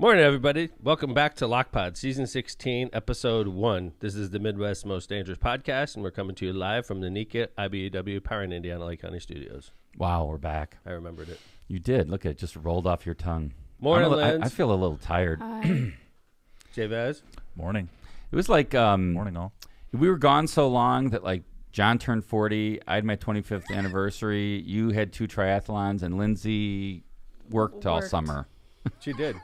Morning, everybody. Welcome back to LOCPod, Season 16, Episode 1. This is the Midwest's most dangerous podcast, and we're coming to you live from the NECA IBEW Power in Indiana Lake County Studios. Wow, we're back. I remembered it. You did. Look, it just rolled off your tongue. Morning, Lens. I feel a little tired. Hi. Jay Vaz. Morning. It was like Morning, all. we were gone so long that like John turned 40. I had my 25th anniversary. You had 2 triathlons, and Lindsay worked all summer. She did.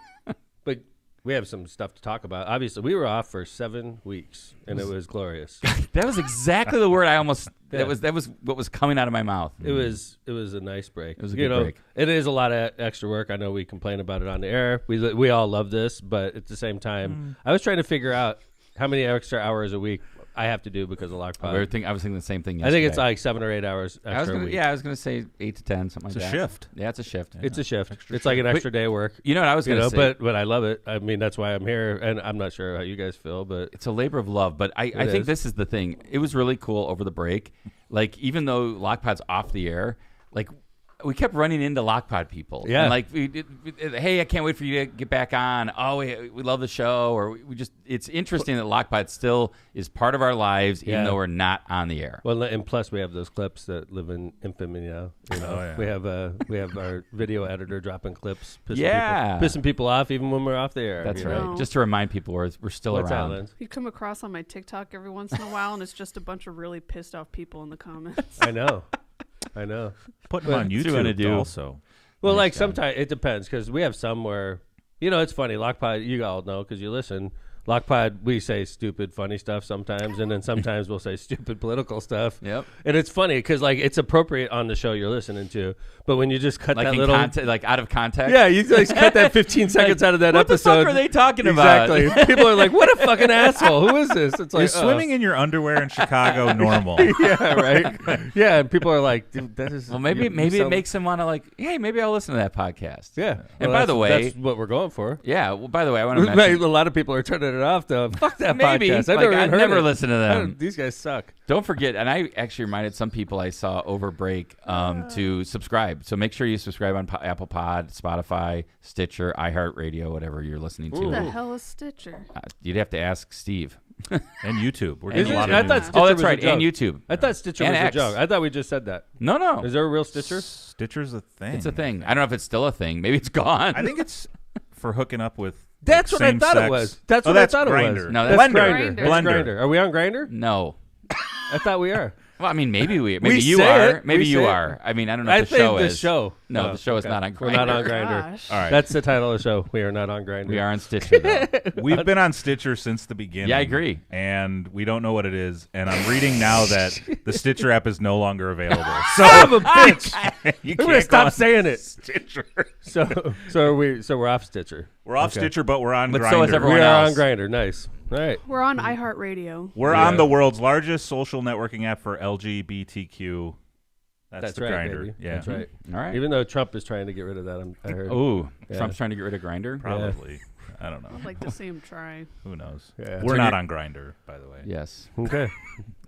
But we have some stuff to talk about. Obviously, we were off for 7 weeks, and it was glorious. That was exactly the word I almost. That was what was coming out of my mouth. It was a nice break. It was a good break. It is a lot of extra work. I know we complain about it on the air. We all love this, but at the same time, I was trying to figure out how many extra hours a week I have to do because of LOCPod. I was thinking the same thing yesterday. I think it's like 7 or 8 hours extra a week. Yeah, I was going to say 8 to 10, something like that. It's a shift. Yeah, it's a shift. It's a shift. Extra It's like an extra day of work. You know what I was going to say? But I love it. I mean, that's why I'm here, and I'm not sure how you guys feel, but It's a labor of love, but I think this is the thing. It was really cool over the break. Like, even though LOCPod's off the air, like, we kept running into LOCPod people. Yeah. And like, hey, I can't wait for you to get back on. Oh, we love the show. Or we just, it's interesting that LOCPod still is part of our lives, even though we're not on the air. well, and plus we have those clips that live in infamy now. You know, yeah. we have our video editor dropping clips, Yeah. pissing people off even when we're off the air. That's you right. know? know? Just to remind people we're still What's that, around. Lens? You come across on my TikTok every once in a while, and it's just a bunch of really pissed off people in the comments. I know. Putting them on What's he gonna YouTube do? also. Well, Nice like guy. sometimes it depends because we have some where, it's funny. LOCPod, you all know because you listen. LOCPod, we say stupid, funny stuff sometimes, and then sometimes we'll say stupid political stuff. Yep. And it's funny because like it's appropriate on the show you're listening to, but when you just cut Like that in little, like out of context. yeah, you just cut that 15 seconds out of that what episode. What the fuck are they talking about? Exactly. People are like, "What a fucking asshole! Who is this?" It's like Is swimming in your underwear in Chicago normal? yeah, right. Yeah, and people are like, "Dude, that is." Well, maybe it makes them want to like, hey, maybe I'll listen to that podcast. Yeah. And Well, by the way, that's what we're going for. yeah. Well, by the way, I want to mention. A lot of people are turning it off though. Fuck that Maybe. podcast. Like, I've never listened to them. These guys suck. Don't forget, and I actually reminded some people I saw over break to subscribe. So make sure you subscribe on Apple Pod, Spotify, Stitcher, iHeartRadio, whatever you're listening to. Who the hell is Stitcher? You'd have to ask Steve. And YouTube. We're And getting a lot I of thought news. Stitcher Oh, that's was a right, and joke. YouTube. I thought Stitcher And was X. a joke. I thought we just said that. No. Is there a real Stitcher? Stitcher's a thing. It's a thing. I don't know if it's still a thing. Maybe it's gone. I think it's for hooking up with. That's like, what I thought it same-sex- was. That's Oh, what I that's thought it was. Grindr. No, that's That's Blender. Grindr. That's Blender. Grindr. Are we on Grindr? No. I thought we are. Well, I mean, maybe We you say are. it. Maybe We you say it. are. I mean, I don't know I if the think show the is. show. No, Oh, the show is okay. not on We're not on Grindr. Grindr. Gosh. All right. That's the title of the show. We are not on Grindr. We are on Stitcher, though. We've been on Stitcher since the beginning. Yeah, I agree. And we don't know what it is. And I'm reading now that the Stitcher app is no longer available. Son of a bitch. You We're gonna can't go stop on saying it. Stitcher. So we're off Stitcher. We're off Okay. Stitcher, but we're on But Grindr. so is everyone We are else. on Grindr. Nice. All right. We're on iHeartRadio. We're Yeah. on the world's largest social networking app for LGBTQ. That's the right, Grindr. baby. Yeah, That's right. All right. Even though Trump is trying to get rid of that, I heard. Ooh, Yeah. Trump's trying to get rid of Grindr. Probably. I don't know. I'd like to see him try. Who knows? Yeah. We're So not you're- on Grindr, by the way. Yes. Okay.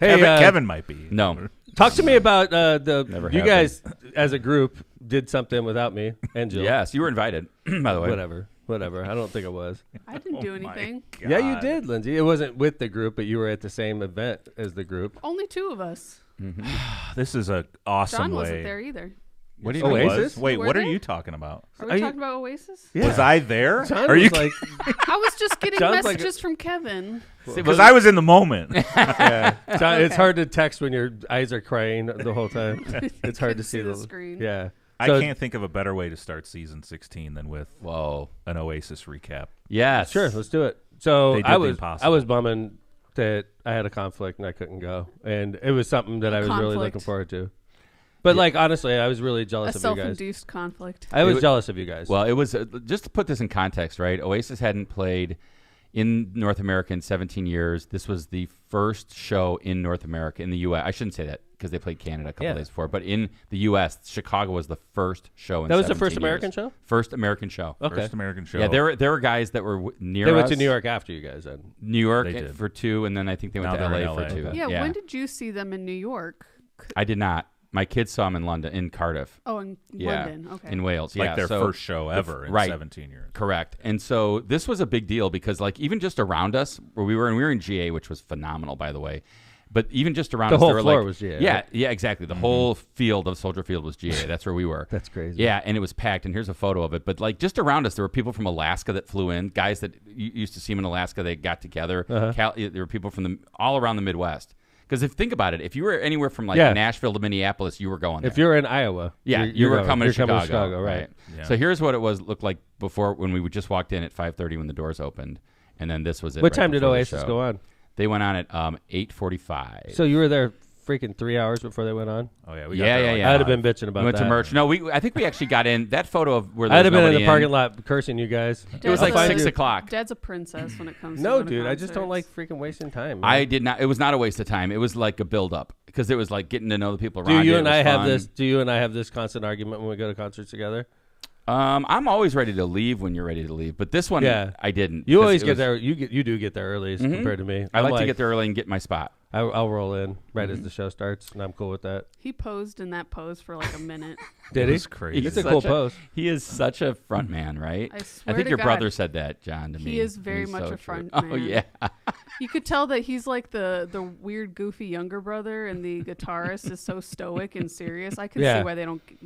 Hey, Kevin might be. No. talk to me about Never you happened. guys as a group did something without me and Jill. Yes, you were invited. By the way. Whatever. I don't think I was. I didn't do anything. Yeah, you did, Lindsay. It wasn't with the group, but you were at the same event as the group. Only 2 of us. This is an awesome John way. wasn't there either. What do you Oh, mean? Oasis? Was? Wait, Were what are they? you talking about? Are Are we you- talking about Oasis? Yeah. Was I there? John are was you? like, I was just getting John's like messages from Kevin. Because I was in the moment. yeah. John, it's hard to text when your eyes are crying the whole time. It's hard to Couldn't see the screen. Yeah. I So- can't think of a better way to start season 16 than with Whoa. an Oasis recap. Yes. Sure, let's do it. So They did I the was impossible. bumming that I had a conflict and I couldn't go, and it was something that I was really Conflict. looking forward to. But like honestly, I was really A jealous of you guys. self-induced conflict. I was It- jealous of you guys. Well, it was just to put this in context, right? Oasis hadn't played in North America in 17 years. This was the first show in North America, in the U.S. I shouldn't say that because they played Canada a couple days before. But in the U.S., Chicago was the first show in that was the 17 first years. American show? First American show. Okay. First American show. Yeah, there were guys that were near They us. went to New York after you guys then. New York They did. for 2, and then I think they went Now to they're L.A. in for LA. 2. Okay. Yeah, when did you see them in New York? I did not. My kids saw them in London, in Cardiff. Oh, in London. Okay. In Wales. Like their first show ever in 17 years. Correct. And so this was a big deal because, like, even just around us where we were in GA, which was phenomenal, by the way. But even just around us, the whole there were floor like, was GA. Yeah, right? yeah, exactly. The whole field of Soldier Field was GA. That's where we were. That's crazy. Yeah, and it was packed. And here's a photo of it. But like just around us, there were people from Alaska that flew in. Guys that you used to see them in Alaska. They got together. There were people from all around the Midwest. Because think about it, if you were anywhere from like Nashville to Minneapolis, you were going there. If you're in Iowa, you were coming to Chicago, right? Yeah. So here's what it looked like before when we just walked in at 5:30 when the doors opened, and then this was it. What right time did before the Oasis show. go on? They went on at 8:45. So you were there freaking 3 hours before they went on? Oh, yeah. We got there like Yeah. I'd have been bitching about We went that. to merch. No, I think we actually got in that photo of where there I'd was have been in nobody the parking lot cursing you guys. It was like Dad's 6 a- o'clock. Dad's a princess when it comes to No, going to dude, I just don't like concerts. freaking wasting time. Man. I did not. It was not a waste of time. It was like a build up because it was like getting to know the people do around. you It and was I have fun. this? Do you and I have this constant argument when we go to concerts together? I'm always ready to leave when you're ready to leave, but this one I didn't. You because always it get was- there. You do get there early as compared to me. I I'm like to get there early and get my spot. I'll roll in right as the show starts, and I'm cool with that. He posed in that pose for like a minute. Did It he? was crazy. It's a cool pose. He is such a front man, right? I swear think to your God, brother said that, John, to me. he is very He's much so a true. front Oh man. yeah. You could tell that he's like the weird, goofy younger brother, and the guitarist is so stoic and serious. I can Yeah. see why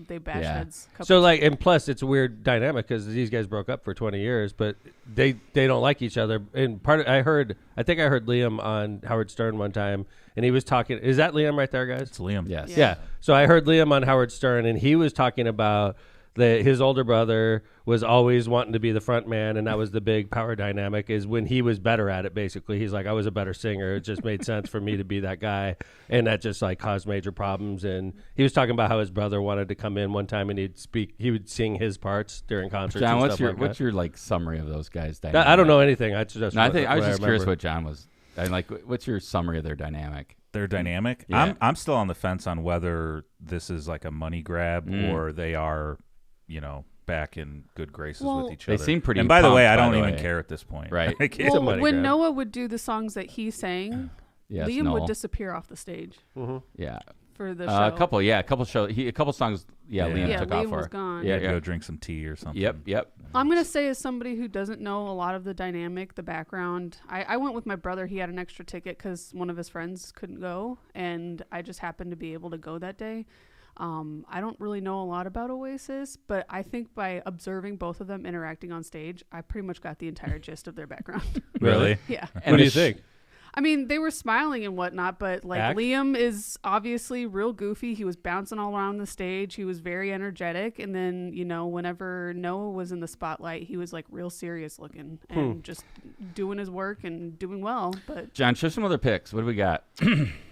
they bash Yeah. heads. So like, and plus it's a weird dynamic because these guys broke up for 20 years, but they don't like each other. And I think I heard Liam on Howard Stern one time, and he was talking. Is that Liam right there, guys? It's Liam. Yes. Yeah. So I heard Liam on Howard Stern, and he was talking about that his older brother was always wanting to be the front man, and that was the big power dynamic. Is when he was better at it. Basically, he's like, I was a better singer. It just made sense for me to be that guy, and that just like caused major problems. And he was talking about how his brother wanted to come in one time, and he would sing his parts during concerts. John, and what's stuff your like what's that. your like summary of those guys' I dynamic? don't know anything. I just No, I was just curious remember. what John was. What's your summary of their dynamic? Their dynamic. Yeah. I'm still on the fence on whether this is like a money grab Mm. or they are, back in good graces Well, with each They other. seem pretty And by the way, pumped, I by don't the even way. care at this point. Right. Like, It's a well, money when grab. Noah would do the songs that he sang, Yes, Liam Noel. would disappear off the stage Yeah. for the show. A couple songs. Yeah. Liam Yeah, took Liam off for. was gone. Yeah, I'd yeah. go drink some tea or something. Yep. I'm going to say, as somebody who doesn't know a lot of the dynamic, the background, I went with my brother. He had an extra ticket because one of his friends couldn't go, and I just happened to be able to go that day. I don't really know a lot about Oasis, but I think by observing both of them interacting on stage, I pretty much got the entire gist of their background. Really? Yeah. What do you think? I mean, they were smiling and whatnot, but like Act? Liam is obviously real goofy. He was bouncing all around the stage. He was very energetic. And then, whenever Noah was in the spotlight, he was like real serious looking and just doing his work and doing well. But John, show some other picks. What do we got?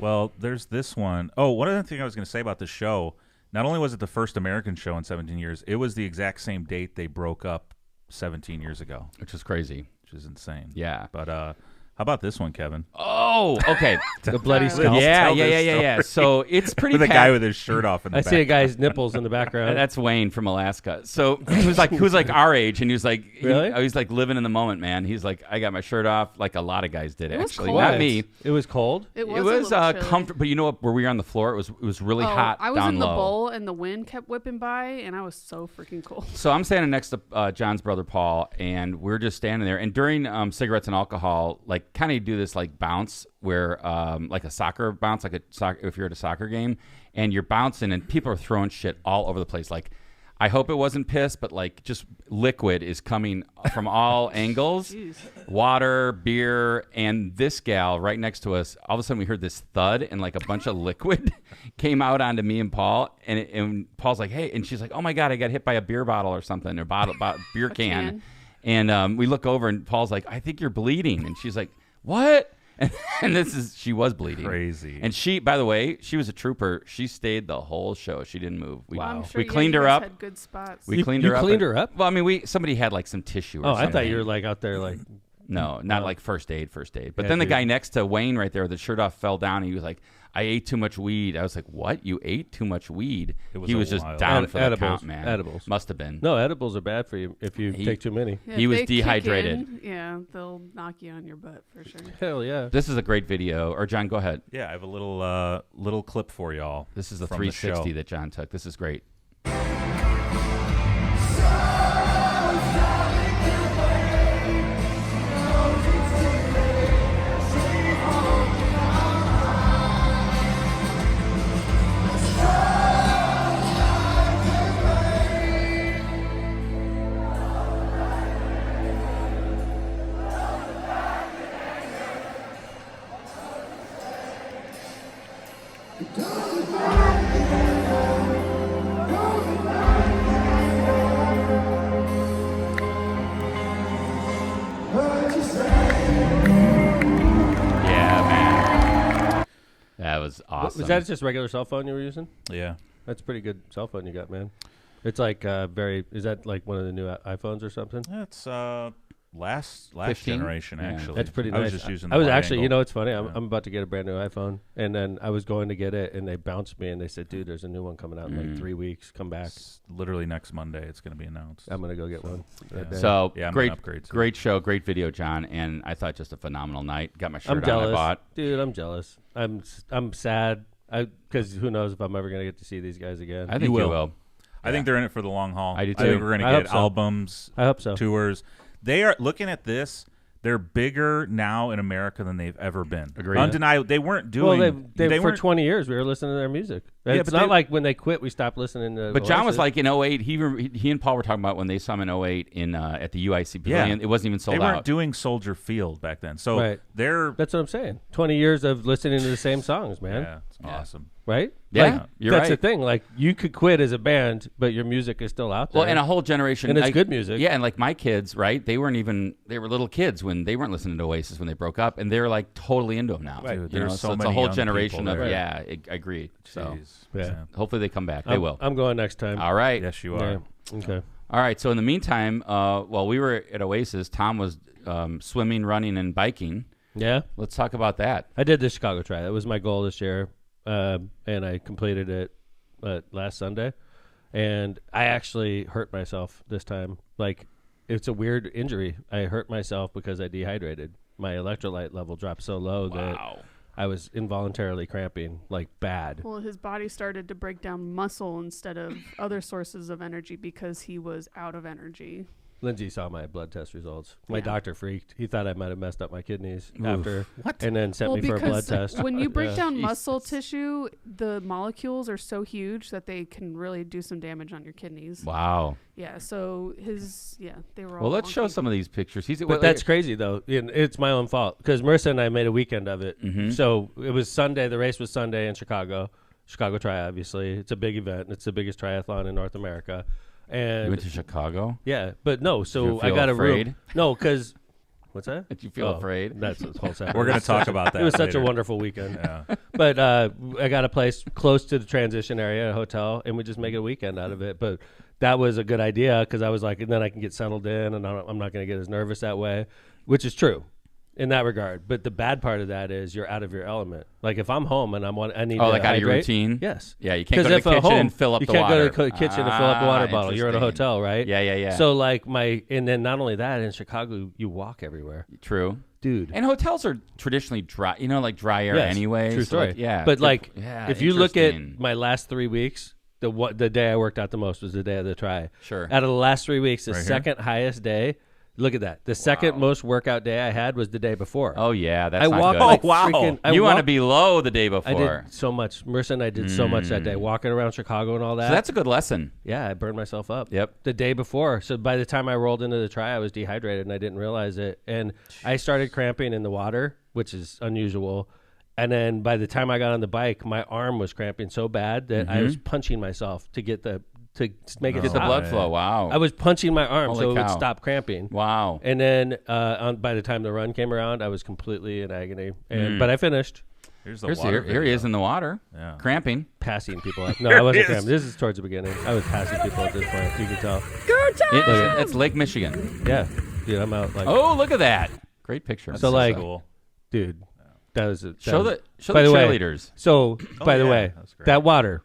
Well, there's this one. Oh, one other thing I was going to say about the show, not only was it the first American show in 17 years, it was the exact same date they broke up 17 years ago, Which is crazy. which is insane. Yeah. But how about this one, Kevin? Oh, okay. The bloody Yeah. scalp. Tell this Yeah. So it's pretty With a guy packed. with his shirt off in the I back. see a guy's nipples in the background. That's Wayne from Alaska. So he was like our age, and he was like, Really? he was like living in the moment, man. He's like, I got my shirt off, like a lot of guys did It was actually, cold. not me. It was cold. it was It a was little chilly. comfortable, but you know what? Where we were on the floor, it was really hot I was down in the low. bowl and the wind kept whipping by, and I was so freaking cold. So I'm standing next to John's brother Paul, and we're just standing there. And during cigarettes and alcohol, like kind of do this like bounce where like a soccer bounce, like if you're at a soccer game, and you're bouncing, and people are throwing shit all over the place. Like, I hope it wasn't piss, but like just liquid is coming from all angles. Jeez. Water, beer, and this gal right next to us, all of a sudden we heard this thud and like a bunch of liquid came out onto me and Paul. And Paul's like, hey, and she's like, oh my God, I got hit by a beer bottle or something, or beer can. And we look over and Paul's like, I think you're bleeding. And she's like, what? And she was bleeding. Crazy. And she, by the way, she was a trooper. She stayed the whole show. She didn't move. Well, I'm sure We cleaned you her guys up. Had good spots. We You cleaned her up. cleaned her up? Well, I mean, somebody had like some tissue or Oh, something. I thought you were like out there like No, not like first aid. But Yeah, then the dude. guy next to Wayne right there with the shirt off fell down. And he was like, I ate too much weed. I was like, what? You ate too much weed? It He was was a just wild- down for the Edibles. count, man. Edibles. Must have been. No, edibles are bad for you if you take too many. Yeah, He if was they kick dehydrated. in, yeah, they'll knock you on your butt for sure. Hell yeah. This is a great video. Or John, go ahead. Yeah, I have a little clip for y'all. This is the from the 360 show. that John took. This is great. Yeah, man. That was awesome. Was that just regular cell phone you were using? Yeah. That's a pretty good cell phone you got, man. It's like is that like one of the new iPhones or something? That's last 15? generation, Yeah. actually. That's pretty nice. I was just using I was the wide actually, angle. it's funny. I'm Yeah. about to get a brand new iPhone, and then I was going to get it, and they bounced me, and they said, "Dude, there's a new one coming out in like 3 weeks. Come back." It's literally next Monday it's going to be announced. I'm gonna go get one. that day. So Yeah, I'm great, gonna upgrade soon. great show, great video, John, and I thought just a phenomenal night. Got my shirt I'm on. I jealous, bought. dude. I'm jealous. I'm sad. Because who knows if I'm ever gonna get to see these guys again. I think you will. I think they're in it for the long haul. I do I too. think we're going I to hope get so. albums, I hope so. tours. They are looking at this. They're bigger now in America than they've ever been. Agreed. Undeniable. They weren't Well, doing. they for weren't. 20 years we were listening to their music. Yeah, It's but not they- like when they quit we stopped listening to. But John was Oasis. like in 08, he and Paul were talking about when they saw him in 08 in at the UIC Pavilion. Yeah. It wasn't even sold They weren't out. doing Soldier Field back then. So Right. they're. That's what I'm saying. 20 years of listening to the same songs, man. Yeah, it's awesome. Right? Yeah, Like, you're that's right. the thing. Like you could quit as a band, but your music is still out there. Well, and a whole generation. And it's good music. Yeah, and like my kids, right? They were little kids when they weren't listening to Oasis when they broke up, and they're like totally into them now. Right. Dude, You know, there's so so it's a many whole young generation people of there. yeah. I agree. So Jeez. Yeah. hopefully they come back. They will. I'm going next time. All right. Yes, you are. Yeah. Okay. All right. So in the meantime, while we were at Oasis, Tom was swimming, running, and biking. Yeah. Let's talk about that. I did the Chicago Tri. That was my goal this year, and I completed it last Sunday. And I actually hurt myself this time. Like, it's a weird injury. I hurt myself because I dehydrated. My electrolyte level dropped so low that I was involuntarily cramping, like bad. Well, his body started to break down muscle instead of other sources of energy because he was out of energy. Lindsay saw my blood test results. My Yeah. doctor freaked. He thought I might have messed up my kidneys Oof. after, What? and then sent Well, me for a blood because test. when you break Yeah. down muscle Jesus. tissue, the molecules are so huge that they can really do some damage on your kidneys. Wow. Yeah, so they were all Well, let's show wonky. some of these pictures. But that's crazy, though. It's my own fault because Marissa and I made a weekend of it. Mhm. So it was Sunday. The race was Sunday in Chicago. Chicago Tri, obviously. It's a big event. It's the biggest triathlon in North America. And You went to Chicago? yeah, but no. Did So you I feel got a afraid? room. No, because what's that? Did you feel afraid? That's the whole Saturday. We're going to talk about that. It was such a later. wonderful weekend. Yeah. But I got a place close to the transition area, a hotel, and we just make a weekend out of it. But that was a good idea because I was like, and then I can get settled in, and I'm not going to get as nervous that way, which is true in that regard. But the bad part of that is you're out of your element. Like if I'm home and I need to like out of your hydrate, routine? yes. Yeah, you can't go 'Cause to the if at kitchen home, and fill up you the can't water. go to the kitchen and fill up the water bottle. You're in a interesting. hotel, right? Yeah. So like and then not only that, in Chicago you walk everywhere, True. dude. And hotels are traditionally dry, like dry air Yes, anyway. true so, story. like, yeah. But good- like, yeah, if you look at interesting. my last 3 weeks, the day I worked out the most was the day of the Tri. Sure. Out of the last 3 weeks, the Right here? second highest day. Look at that. The second most workout day I had was the day before. Oh, yeah. That's I not walked good. like Oh, wow. freaking. I You want to walked- be low the day I before. did so much. Marissa and I did so much that day, walking around Chicago and all that. So that's a good lesson. Yeah, I burned myself up. Yep. The day before. So by the time I rolled into the Tri, I was dehydrated and I didn't realize it. And I started cramping in the water, which is unusual. And then by the time I got on the bike, my arm was cramping so bad that I was punching myself to get to make it Get the stop. blood flow. Wow. I was punching my arm Holy so it would cow. stop cramping. Wow. And then by the time the run came around, I was completely in agony. But I finished Here's the Here's water here he video. is in the water, Yeah. cramping. passing people. No, I wasn't Yes. cramping. This is towards the beginning. I was passing people at this point. You can tell. It's Lake Michigan. Yeah. Dude, I'm out like Oh, look at that. Great picture. So, like, cool. dude, that was Show the by the way, cheerleaders. So, by the yeah, way, that's great. that water,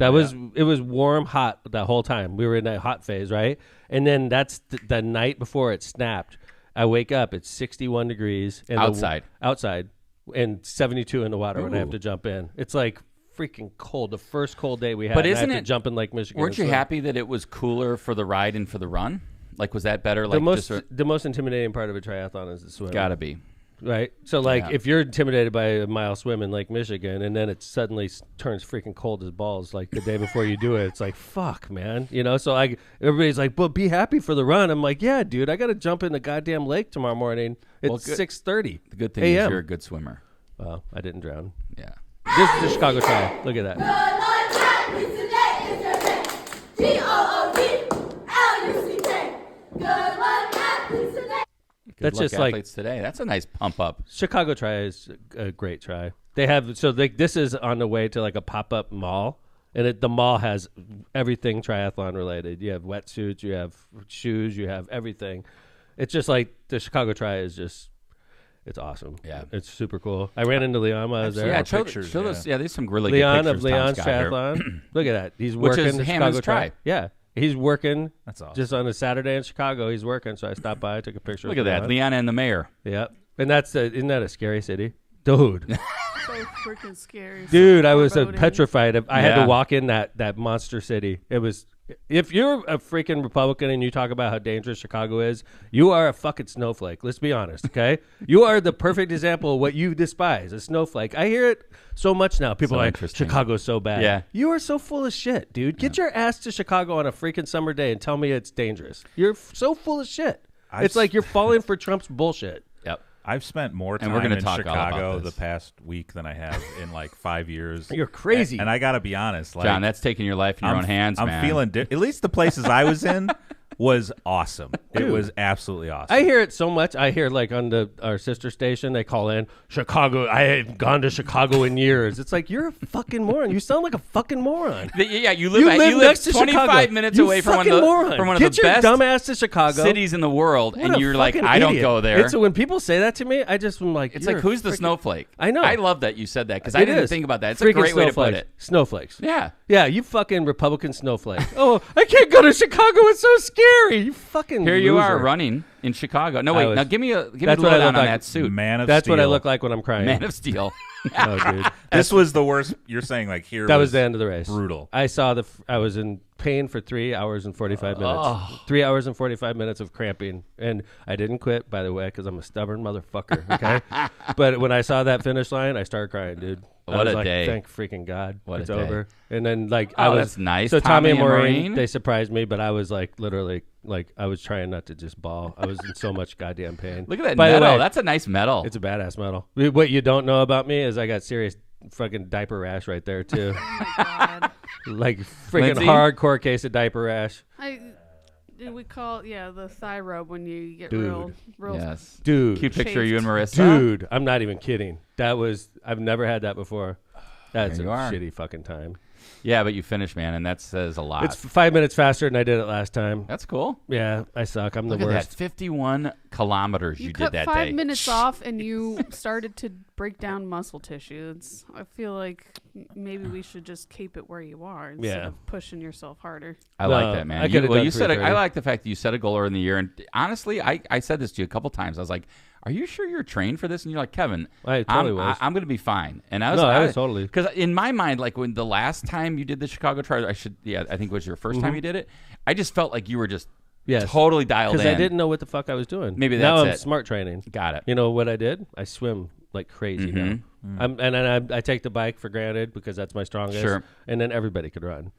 it was warm, hot that whole time. We were in that hot phase, right? And then that's the night before it snapped. I wake up, it's 61 degrees. And outside, and 72 in the water when I have to jump in. It's like freaking cold. The first cold day we had, But and I isn't had to it- jump in Lake Michigan. Weren't you happy that it was cooler for the ride and for the run? Like, was that better? Like, The most intimidating part of a triathlon is the swim. gotta be. Right? So, like, Yeah. if you're intimidated by a mile swim in Lake Michigan and then it suddenly turns freaking cold as balls, like, the day before you do it, it's like, fuck, man. You know? So, like, everybody's like, but be happy for the run. I'm like, yeah, dude, I got to jump in the goddamn lake tomorrow morning. It's 6:30 The good thing a.m. is you're a good swimmer. Well, I didn't drown. Yeah. This is the Chicago Tri. Look at that. Good That's luck just like athletes today. That's a nice pump up. Chicago Tri is a great try. They have this is on the way to like a pop-up mall, and the mall has everything triathlon related. You have wetsuits, you have shoes, you have everything. It's just like the Chicago Tri is just, it's awesome. Yeah. It's super cool. I ran into Leon while I was there. Yeah, show pictures, those. Yeah, there's some really Leon good of pictures. Leon's Tom's got here. Triathlon. Look at that. He's Which working is the Hammond's Chicago Tri. Yeah. He's working. That's awesome. Just on a Saturday in Chicago, he's working. So I stopped by, took a picture. Look with at that, Leon. Leon and the mayor. Yep. And isn't that a scary city? Dude. So freaking scary. Dude, so I was foreboding. petrified. I had Yeah. to walk in that monster city. It was, if you're a freaking Republican and you talk about how dangerous Chicago is, you are a fucking snowflake. Let's be honest, okay? You are the perfect example of what you despise, a snowflake. I hear it so much now. People So are like, interesting. Chicago's so bad. Yeah. You are so full of shit, dude. Get your ass to Chicago on a freaking summer day and tell me it's dangerous. You're so full of shit. It's like you're falling for Trump's bullshit. Yep. I've spent more And we're time gonna in talk all about Chicago this. the past week than I have in like 5 years. You're crazy. And I got to be honest. Like, John, that's taking your life in your own hands, I'm man. feeling at least the places I was in was awesome. It was absolutely awesome. I hear it so much. I hear like on our sister station, they call in Chicago. I haven't gone to Chicago in years. It's like, you're a fucking moron. You sound like a fucking moron. Yeah, you live next to 25 Chicago. minutes You away from one fucking of the, moron. from one of Get the your best dumb ass to Chicago. cities in the world, What and a you're like, fucking I don't idiot. go there. It's when people say that to me, I just am like, It's you're like, who's the freaking- snowflake? I know. I love that you said that because I It didn't is. think about that. It's a Freaking great way to put snowflakes. it. Snowflakes. Yeah. Yeah, you fucking Republican snowflake. Oh, I can't go to Chicago. It's so scary. You fucking Here you are loser. running in Chicago. No, wait. was- now give me a That's what I lowdown look on like. that suit. Man of That's Steel. what I look like when I'm crying. Man of Steel. Oh, dude. This was the worst. You're saying like here. That was the end of the race. Brutal. I saw I was in pain for 3 hours and 45 minutes. 3 hours and 45 minutes of cramping. And I didn't quit, by the way, because I'm a stubborn motherfucker. Okay. But when I saw that finish line, I started crying, dude. I What was a like, day. Thank freaking God. What a it's day. over. And then like Oh, I was that's nice. So Tommy and Maureen, Maureen? they surprised me, but I was like literally like I was trying not to just bawl. I was in so much goddamn pain. Look at that By the medal. way, That's a nice medal. it's a badass medal. What you don't know about me is I got serious fucking diaper rash right there too. Oh my God. Like freaking Lindsay? hardcore case of diaper rash. We call the thigh rub when you get Dude. real. Yes. Dude. Cute picture of you and Marissa. Dude, I'm not even kidding. I've never had that before. That's a There you are. shitty fucking time. Yeah, but you finished, man, and that says a lot. It's 5 minutes faster than I did it last time. That's cool. Yeah, I suck. I'm Look the at that. worst. 51 kilometers you, cut did that 5 day. minutes off and you started to break down muscle tissue. I feel like maybe we should just keep it where you are instead Yeah. of pushing yourself harder. I No, like that, man. I could've done you said I 3:30. like the fact that you set a goal early in the year. And honestly, I said this to you a couple times. I was like, "Are you sure you're trained for this?" And you're like, "Kevin, I totally was. I'm going to be fine." And I was totally. because in my mind, like when the last time you did the Chicago Tri, I think it was your 1st time you did it. I just felt like you were just Yes. totally dialed in. Because I didn't know what the fuck I was doing. Maybe now that's I'm it. smart training. Got it. You know what I did? I swim like crazy now. And then I take the bike for granted because that's my strongest. Sure. And then everybody could run.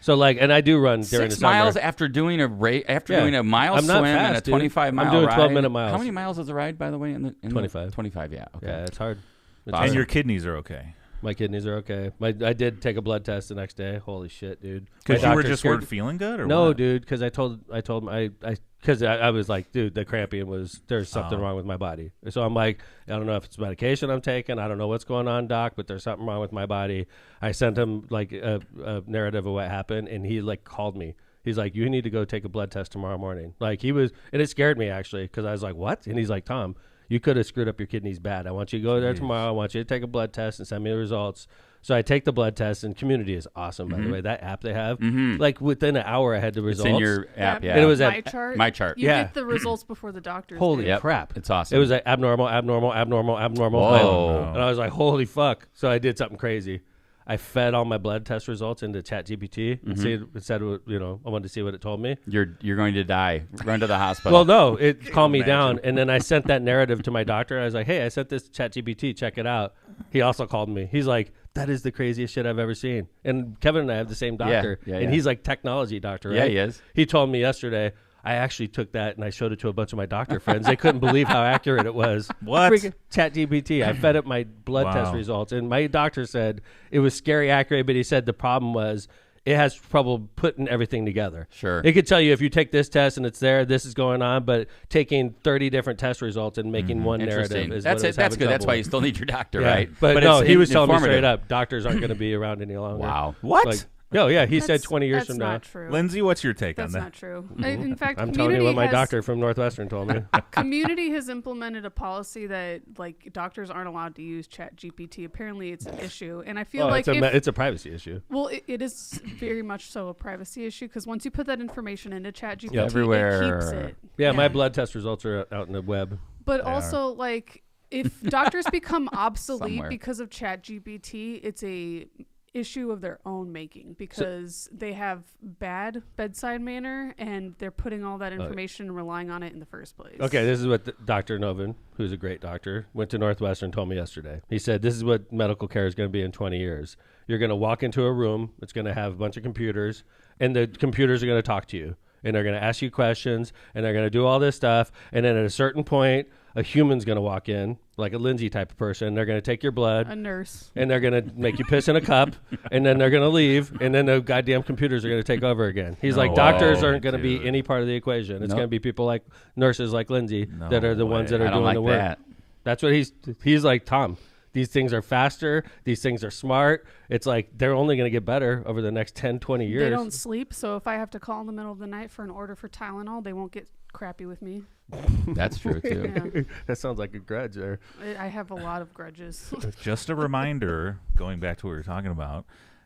So like, and I do run during 6 the summer. miles after doing a doing a mile I'm not swim and a fast, dude. 25 mile I'm doing ride. 12-minute miles. How many miles is the ride, by the way? In the 25. 25, yeah. Okay. Yeah, it's hard. It's Awesome. hard. And your kidneys are okay. My kidneys are okay. I did take a blood test the next day. Holy shit, dude. Because My you were doctor just scared- weren't feeling good, or No, what? dude. Because I told him because I was like, dude, the cramping there's something wrong with my body. So I'm like, I don't know if it's medication I'm taking. I don't know what's going on, doc, but there's something wrong with my body. I sent him like a narrative of what happened, and he like called me. He's like, you need to go take a blood test tomorrow morning. Like and it scared me actually because I was like, what? And he's like, Tom, You could have screwed up your kidneys bad. I want you to go there tomorrow. I want you to take a blood test and send me the results. So I take the blood test, and Community is awesome, by the way. That app they have, like within an hour I had the results. It's in your app, yeah. And it was My at chart. You get the results before the doctors. Holy do. crap. It's awesome. It was like abnormal. Whoa. And I was like, holy fuck. So I did something crazy. I fed all my blood test results into ChatGPT and said, you know, I wanted to see what it told me. You're going to die. Run to the hospital. Well, no, it calmed me down. And then I sent that narrative to my doctor. I was like, hey, I sent this to ChatGPT. Check it out. He also called me. He's like, that is the craziest shit I've ever seen. And Kevin and I have the same doctor. And he's like technology doctor, right? Yeah, he is. He told me yesterday, I actually took that and I showed it to a bunch of my doctor friends. They couldn't believe how accurate it was. What? ChatGPT. I fed it my blood test results. And my doctor said it was scary accurate, but he said the problem was it has trouble putting everything together. Sure. It could tell you if you take this test and it's there, this is going on, but taking 30 different test results and making one narrative is That's what it. That's good. That's why you still need your doctor, right? But no, he was telling me informative. straight up, doctors aren't going to be around any longer. Wow. What? Like, no, yeah, he said 20 years from now. That's not true. Lindsay, what's your take That's on that? not true. In fact, I'm telling you what my doctor from Northwestern told me. Community has implemented a policy that like doctors aren't allowed to use ChatGPT. Apparently, it's an issue, and I feel like it's a privacy issue. Well, it is very much so a privacy issue because once you put that information into ChatGPT, everywhere. it keeps it. Yeah, my blood test results are out in the web. But also, like, if doctors become obsolete Somewhere. because of ChatGPT, it's a issue of their own making because they have bad bedside manner and they're putting all that information and relying on it in the first place. Okay, this is what Dr. Novin, who's a great doctor, went to Northwestern, told me yesterday. He said, this is what medical care is going to be in 20 years. You're going to walk into a room, it's going to have a bunch of computers, and the computers are going to talk to you. And they're going to ask you questions, and they're going to do all this stuff. And then at a certain point, a human's going to walk in, like a Lindsay type of person. They're going to take your blood. A nurse. And they're going to make you piss in a cup. And then they're going to leave. And then the goddamn computers are going to take over again. He's like, doctors aren't going to be any part of the equation. It's going to be people like nurses like Lindsay that are the ones that are doing the work. That. That's what he's like, Tom. These things are faster. These things are smart. It's like they're only going to get better over the next 10, 20 years. They don't sleep, so if I have to call in the middle of the night for an order for Tylenol, they won't get crappy with me. That's true, too. Yeah. That sounds like a grudge there. I have a lot of grudges. Just a reminder, going back to what we were talking about,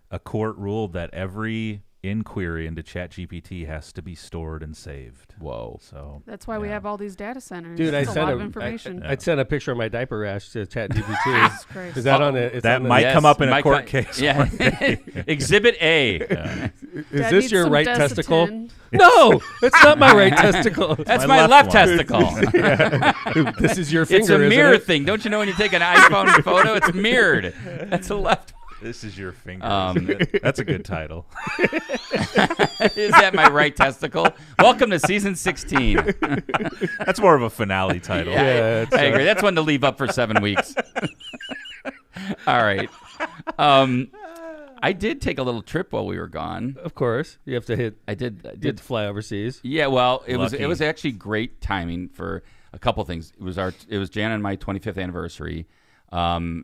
a court ruled that every inquiry into ChatGPT has to be stored and saved. Whoa. So That's why we have all these data centers. Dude, It's a lot of information. I sent a picture of my diaper rash to ChatGPT. Jesus Christ. Is that on it? that might come up in a court case. Yeah. Exhibit A. Is Dad this needs your some right testicle? Desitin. No, it's not my right testicle. That's my my left left one. testicle. This is your finger. It's a isn't mirror it? thing. Don't you know when you take an iPhone photo, it's mirrored. That's a left. This is your finger. Um, That's a good title. Is that my right testicle? Welcome to season 16. That's more of a finale title. Yeah, I agree. That's one to leave up for 7 weeks. All right. I did take a little trip while we were gone. Of course, you have to hit. I did You have to fly overseas. Yeah, well, it Lucky. was actually great timing for a couple things. It was Jan and my 25th anniversary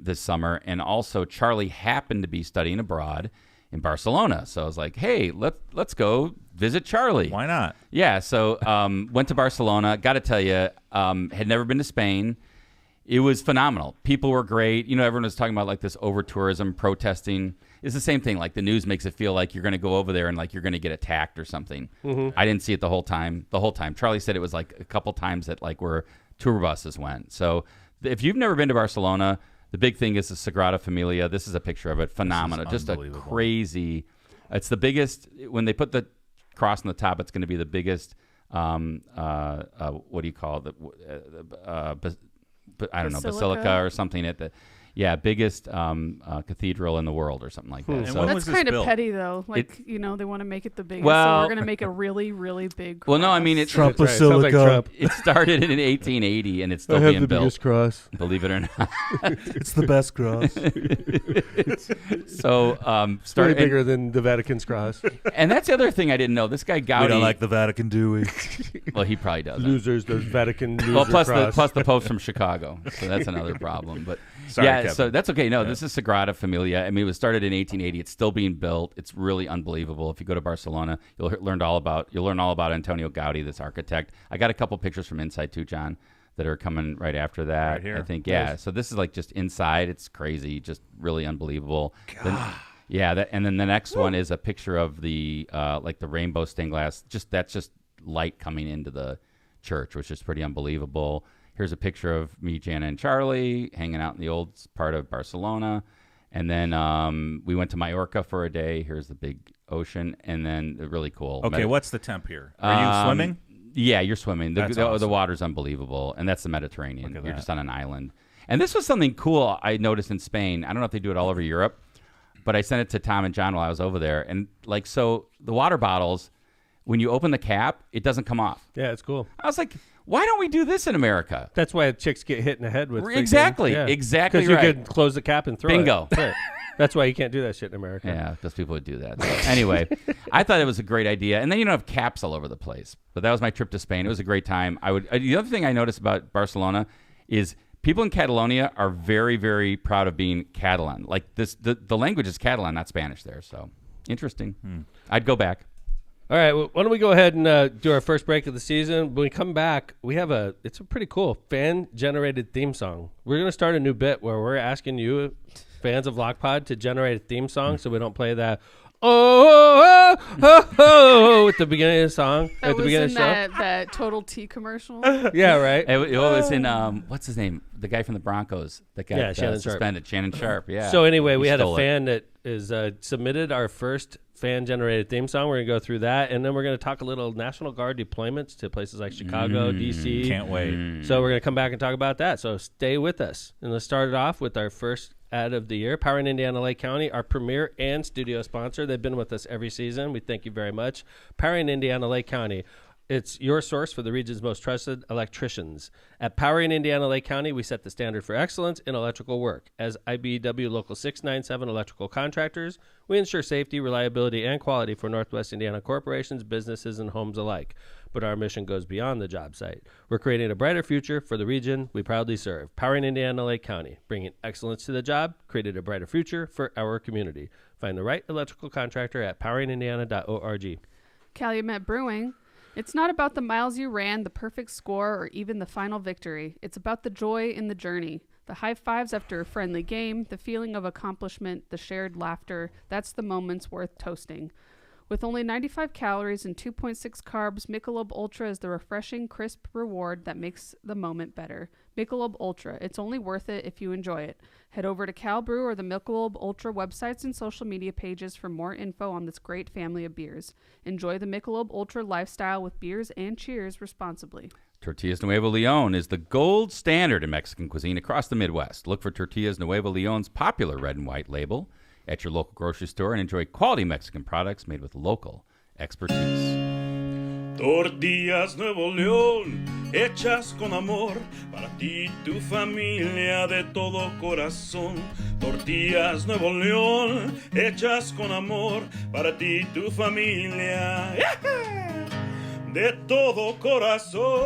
this summer, and also Charlie happened to be studying abroad in Barcelona. So I was like, hey, let's go visit Charlie. Why not? Yeah, so went to Barcelona. Got to tell you, had never been to Spain. It was phenomenal. People were great. You know, everyone was talking about like this over-tourism, protesting. It's the same thing. Like the news makes it feel like you're going to go over there and like you're going to get attacked or something. Mm-hmm. I didn't see it the whole time. Charlie said it was like a couple times that like where tour buses went. So if you've never been to Barcelona, the big thing is the Sagrada Familia. This is a picture of it. Phenomenal. Just a crazy. It's the biggest. When they put the cross on the top, it's going to be the biggest. What do you call it? I don't know, basilica or something at the. Yeah, biggest cathedral in the world or something like that. And So when That's was this kind of built? petty, though. Like, they want to make it the biggest, so Well- we're going to make a really, really big well, no, I cross. mean it's Trump Sounds like Trump. It started in 1880 and it's still I have being the built. biggest cross. Believe it or not. It's the best cross. So It's way started, bigger than the Vatican's cross. and that's the other thing I didn't know. This guy We Gaudi. don't like the Vatican, do we? Well, he probably does. Losers, the Vatican loser Well, plus cross. the Pope's from Chicago, so that's another problem. But Sorry, yeah, Kevin. so that's okay. No, this is Sagrada Familia. I mean, it was started in 1880. It's still being built. It's really unbelievable. If you go to Barcelona, you'll learn all about Antonio Gaudi, this architect. I got a couple pictures from inside too, John. that are coming right after that. Right here. I think, yeah. So this is like just inside. It's crazy, just really unbelievable. And then the next one is a picture of the like the rainbow stained glass. That's just light coming into the church, which is pretty unbelievable. Here's a picture of me, Jana, and Charlie hanging out in the old part of Barcelona. And then we went to Mallorca for a day. Here's the big ocean. And then really cool. Okay, what's the temp here? Are you swimming? Yeah, you're swimming. That's awesome. The water's unbelievable. And that's the Mediterranean. Look at You're that. just on an island. And this was something cool I noticed in Spain. I don't know if they do it all over Europe, but I sent it to Tom and John while I was over there. And like, so the water bottles, when you open the cap, it doesn't come off. Yeah, it's cool. I was like, why don't we do this in America? That's why chicks get hit in the head with Exactly because right. you could close the cap and throw Bingo. it. Right. That's why you can't do that shit in America. Yeah, because people would do that. So anyway, I thought it was a great idea. And then you don't have caps all over the place. But that was my trip to Spain. It was a great time. The other thing I noticed about Barcelona is people in Catalonia are very, very proud of being Catalan. Like the language is Catalan, not Spanish there. So interesting. I'd go back. All right, well, why don't we go ahead and do our first break of the season? When we come back, it's a pretty cool fan-generated theme song. We're going to start a new bit where we're asking you, fans of LOCPod, to generate a theme song so we don't play that at the beginning of the song. That at the was beginning in of the show. that Total Tea commercial. Yeah, right. It was in, what's his name? The guy from the Broncos. That guy Shannon Sharp. suspended. Shannon Sharp, yeah. So anyway, He we had a stole it. fan that is submitted our first fan-generated theme song. We're going to go through that, and then we're going to talk a little National Guard deployments to places like Chicago, D.C. Can't wait. So we're going to come back and talk about that. So stay with us. And let's start it off with our first ad of the year, Powering Indiana Lake County, our premier and studio sponsor. They've been with us every season. We thank you very much. Powering Indiana Lake County. It's your source for the region's most trusted electricians. At Powering Indiana Lake County, we set the standard for excellence in electrical work. As IBEW Local 697 electrical contractors, we ensure safety, reliability, and quality for Northwest Indiana corporations, businesses, and homes alike. But our mission goes beyond the job site. We're creating a brighter future for the region we proudly serve. Powering Indiana Lake County, bringing excellence to the job, created a brighter future for our community. Find the right electrical contractor at poweringindiana.org. Calumet Brewing. It's not about the miles you ran, the perfect score, or even the final victory. It's about the joy in the journey. The high fives after a friendly game, the feeling of accomplishment, the shared laughter. That's the moments worth toasting. With only 95 calories and 2.6 carbs, Michelob Ultra is the refreshing, crisp reward that makes the moment better. Michelob Ultra. It's only worth it if you enjoy it. Head over to Cal Brew or the Michelob Ultra websites and social media pages for more info on this great family of beers. Enjoy the Michelob Ultra lifestyle with beers and cheers responsibly. Tortillas Nuevo Leon is the gold standard in Mexican cuisine across the Midwest. Look for Tortillas Nuevo Leon's popular red and white label at your local grocery store and enjoy quality Mexican products made with local expertise. Tortillas Nuevo León, hechas con amor, para ti y tu familia de todo corazón. Tortillas Nuevo León, hechas con amor, para ti y tu familia, de todo corazón.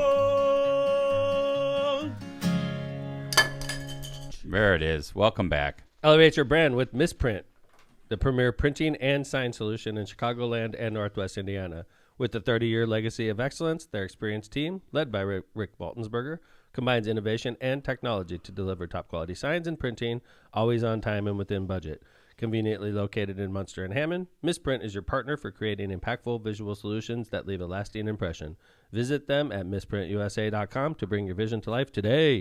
There it is. Welcome back. Elevate your brand with Misprint, the premier printing and sign solution in Chicagoland and Northwest Indiana. With a 30-year legacy of excellence, their experienced team, led by Rick Waltensberger, combines innovation and technology to deliver top-quality signs and printing, always on time and within budget. Conveniently located in Munster and Hammond, Misprint is your partner for creating impactful visual solutions that leave a lasting impression. Visit them at misprintusa.com to bring your vision to life today.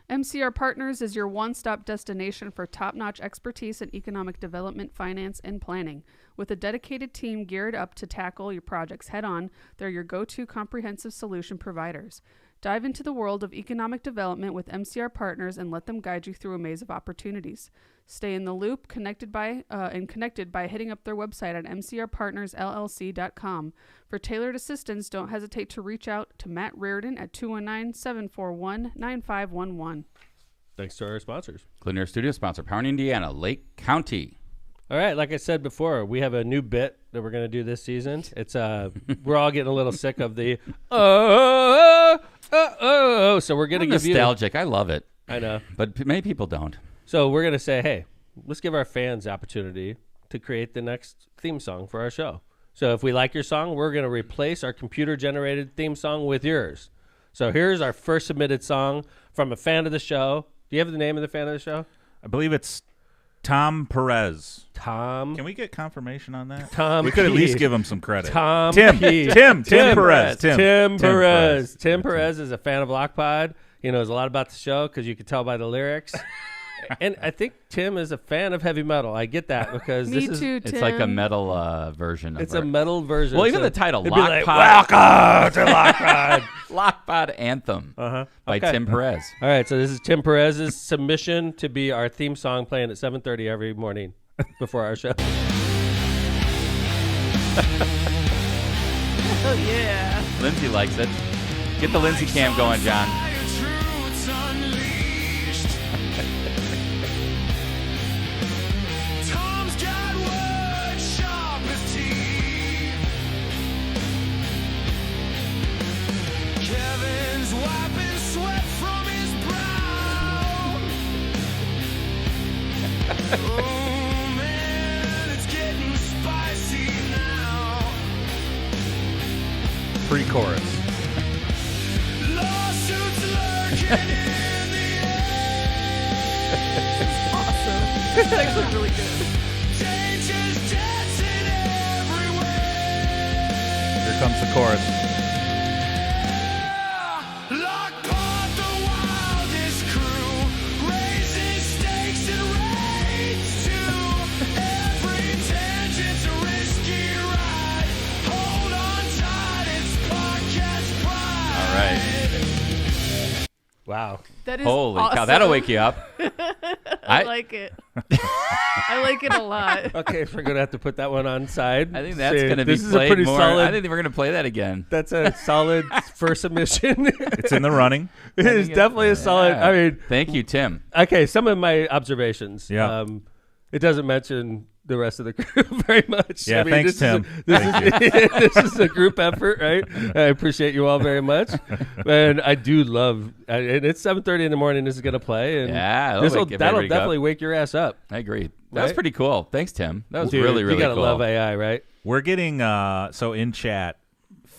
MCR Partners is your one-stop destination for top-notch expertise in economic development, finance, and planning. With a dedicated team geared up to tackle your projects head-on, they're your go-to comprehensive solution providers. Dive into the world of economic development with MCR Partners and let them guide you through a maze of opportunities. Stay in the loop, connected by hitting up their website at mcrpartnersllc.com. For tailored assistance, don't hesitate to reach out to Matt Reardon at 219-741-9511. Thanks to our sponsors. Clean Air Studio sponsor, Powering Indiana, Lake County. All right, like I said before, we have a new bit that we're going to do this season. It's we're all getting a little sick of the so we're going to give nostalgic. I love it. I know. But many people don't. So we're going to say, hey, let's give our fans the opportunity to create the next theme song for our show. So if we like your song, we're going to replace our computer-generated theme song with yours. So here's our first submitted song from a fan of the show. Do you have the name of the fan of the show? I believe it's Tom Perez. Tom. Can we get confirmation on that? Tom. We could at P. least give him some credit. Tim Perez. Tim Perez. Yeah, Tim Perez is a fan of LOCPod. He knows a lot about the show because you could tell by the lyrics. And I think Tim is a fan of heavy metal. I get that because Me this too, is Tim. It's like a metal version of it's our- a metal version. Well, even so the title, it'd be like, LOCPod. welcome to LOCPod. LOCPod Anthem by Okay. Tim Perez. All right, so this is Tim Perez's submission to be our theme song playing at 7:30 every morning before our show. Oh yeah. Lindsay likes it. Get the Lindsay cam going, John. Pre-chorus. Awesome. It's actually really good. Here comes the chorus. All right. Wow. That is Holy awesome. cow, that'll wake you up. I like it. I like it a lot. Okay, we're gonna have to put that one on side. I think that's See, going to be this is a played pretty more. solid. I think we're going to play that again. That's a solid first submission. It's in the running. It is definitely a solid. Yeah. I mean, Thank you, Tim. okay, some of my observations. Yeah. It doesn't mention the rest of the group very much. Yeah, I mean, thanks, this Tim. This is a group effort, right? I appreciate you all very much, and I do love. And it's 7:30 in the morning. This is gonna play, and Yeah, that'll wake definitely everybody up. wake your ass up. I agree. That was Right? pretty cool. Thanks, Tim. That was Dude, really, really you gotta cool. love AI, right? We're getting, so in chat,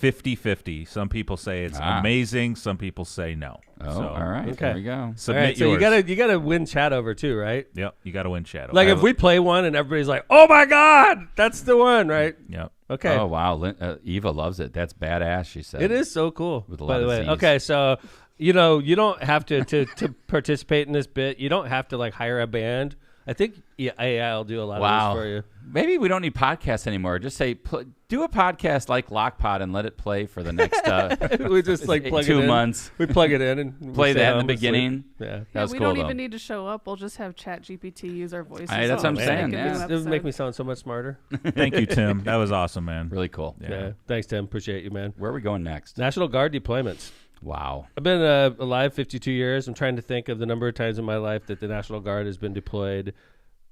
50-50. Some people say it's amazing. Some people say no. Oh, So, all right. Okay. There we go. All Submit right, so yours. you gotta win chat over too, right? Yep, you got to win chat. Like if we play one and everybody's like, "Oh my god, that's the one," right? Yep. Okay. Oh, wow. Eva loves it. That's badass, she said. It is so cool. With a by lot the of way. Z's. Okay, so you don't have to participate in this bit. You don't have to like hire a band. I think AI will do a lot Wow. of this for you. Maybe we don't need podcasts anymore. Just say, do a podcast like LOCPod and let it play for the next We just like plug 2 it in. months. We plug it in and Play stay that in the home asleep. beginning. Yeah. That Yeah, was we cool, don't though. even need to show up. We'll just have ChatGPT use our voices. Hey, that's what I'm Make saying, a yeah. new It would make episode. me sound so much smarter. Thank you, Tim. That was awesome, man. Really cool. Yeah. Thanks, Tim. Appreciate you, man. Where are we going next? National Guard deployments. Wow. I've been alive 52 years. I'm trying to think of the number of times in my life that the National Guard has been deployed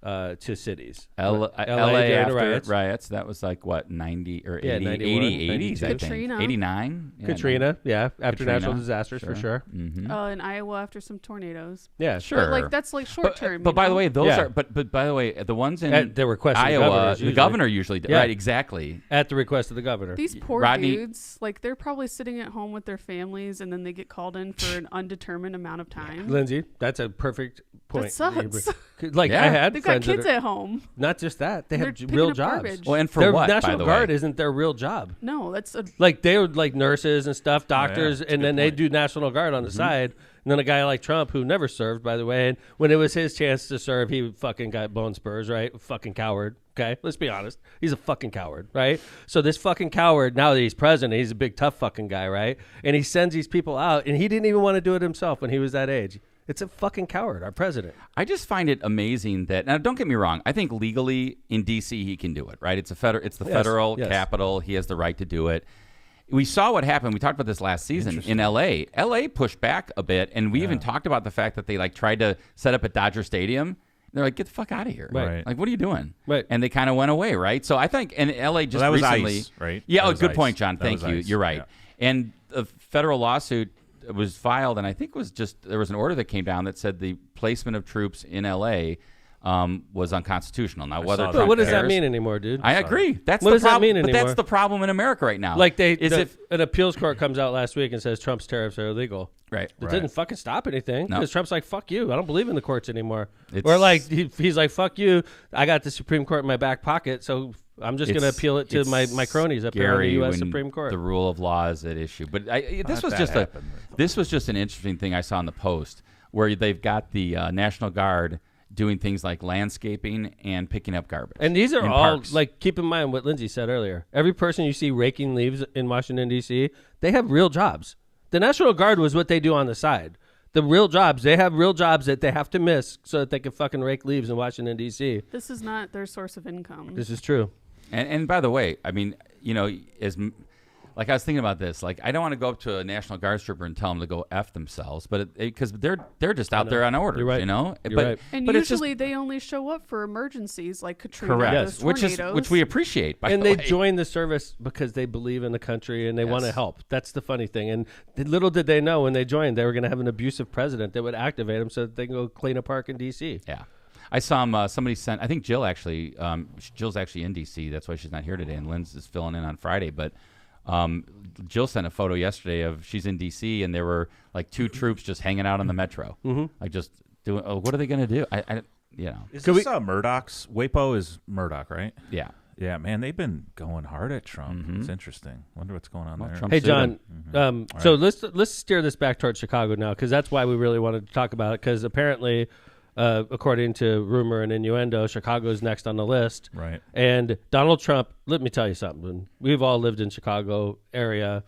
to cities. LA during after the riots. That was like, what, 90 or 80? Yeah, 91, 80s, I think. Katrina. 89? Yeah, Katrina, yeah, after Katrina, natural disasters for sure. Mm-hmm. In Iowa after some tornadoes. Yeah, Sure. But like that's like short term. But by the way, those Yeah. are. But by the way, the ones in At the request of the Iowa, governors, the usually. governor usually. Yeah. Right, exactly. At the request of the governor. these poor Rodney- dudes, like they're probably sitting at home with their families, and then they get called in for an undetermined amount of time. Lindsay, that's a perfect point. That sucks. Like Yeah. I had They've got friends kids that are, at home. not just that, they They're have picking real up jobs. garbage. Well, and for Their what, National by the Guard way? isn't their real job. No, that's a Like they were like nurses and stuff, doctors, that's a and good then they point. do National Guard on the side. And then a guy like Trump, who never served, by the way, and when it was his chance to serve, he fucking got bone spurs, right? Fucking coward. Okay, let's be honest. He's a fucking coward, right? So this fucking coward, now that he's president, he's a big tough fucking guy, right? And he sends these people out, and he didn't even want to do it himself when he was that age. It's a fucking coward, our president. I just find it amazing that now. Don't get me wrong. I think legally in D.C. he can do it. Right? It's the Yes, federal yes. capital. He has the right to do it. We saw what happened. We talked about this last season in L.A. L.A. pushed back a bit, and we even talked about the fact that they like tried to set up at Dodger Stadium. They're like, get the fuck out of here. Right. Like, what are you doing? Right. And they kind of went away, right? So I think, and LA just that was recently. ICE, right? Yeah, That oh, was good ICE. point, John. That Thank was you. ICE, You're right. yeah. And a federal lawsuit was filed, and I think there was an order that came down that said the placement of troops in LA was unconstitutional. Now, saw that. But what does that cares- mean anymore, dude? I agree. That's What the does that problem. mean But anymore? that's the problem in America right now. Like is an appeals court comes out last week and says Trump's tariffs are illegal. right. It didn't fucking stop anything No. because Trump's like, fuck you. I don't believe in the courts anymore. It's- Or like, he's like, fuck you. I got the Supreme Court in my back pocket, so I'm just going to appeal it to it's my cronies up there in the scary U.S. when Supreme Court. The rule of law is at issue. But this was that just happened. this was just an interesting thing I saw in the Post where they've got the National Guard doing things like landscaping and picking up garbage. And these are in all, parks. like, keep in mind what Lindsay said earlier. Every person you see raking leaves in Washington, D.C., they have real jobs. The National Guard was what they do on the side. The real jobs, they have real jobs that they have to miss so that they can fucking rake leaves in Washington, D.C. This is not their source of income. This is true. And by the way, I mean, like I was thinking about this, like I don't want to go up to a National Guard trooper and tell them to go F themselves, but because they're just out there on orders, You're right. you know. You're but right. And but it's just usually they only show up for emergencies like Katrina, correct, those tornadoes. which we appreciate. By And the they way. join the service because they believe in the country and they want to Yes. help. That's the funny thing. And little did they know when they joined, they were going to have an abusive president that would activate them so that they can go clean a park in D.C. Yeah. I saw somebody sent, I think Jill actually, Jill's actually in D.C. That's why she's not here today, and Lynn's is filling in on Friday. But Jill sent a photo yesterday of she's in D.C. and there were like 2 troops just hanging out on the metro. Like just doing, what are they going to do? I Is this Murdoch's? WAPO is Murdoch, right? Yeah. Yeah, man, they've been going hard at Trump. It's interesting. Wonder what's going on there. Trump Hey, sued John. him. So let's steer this back towards Chicago now because that's why we really wanted to talk about it because apparently, according to rumor and innuendo, Chicago's next on the list. Right. And Donald Trump, let me tell you something. We've all lived in Chicago area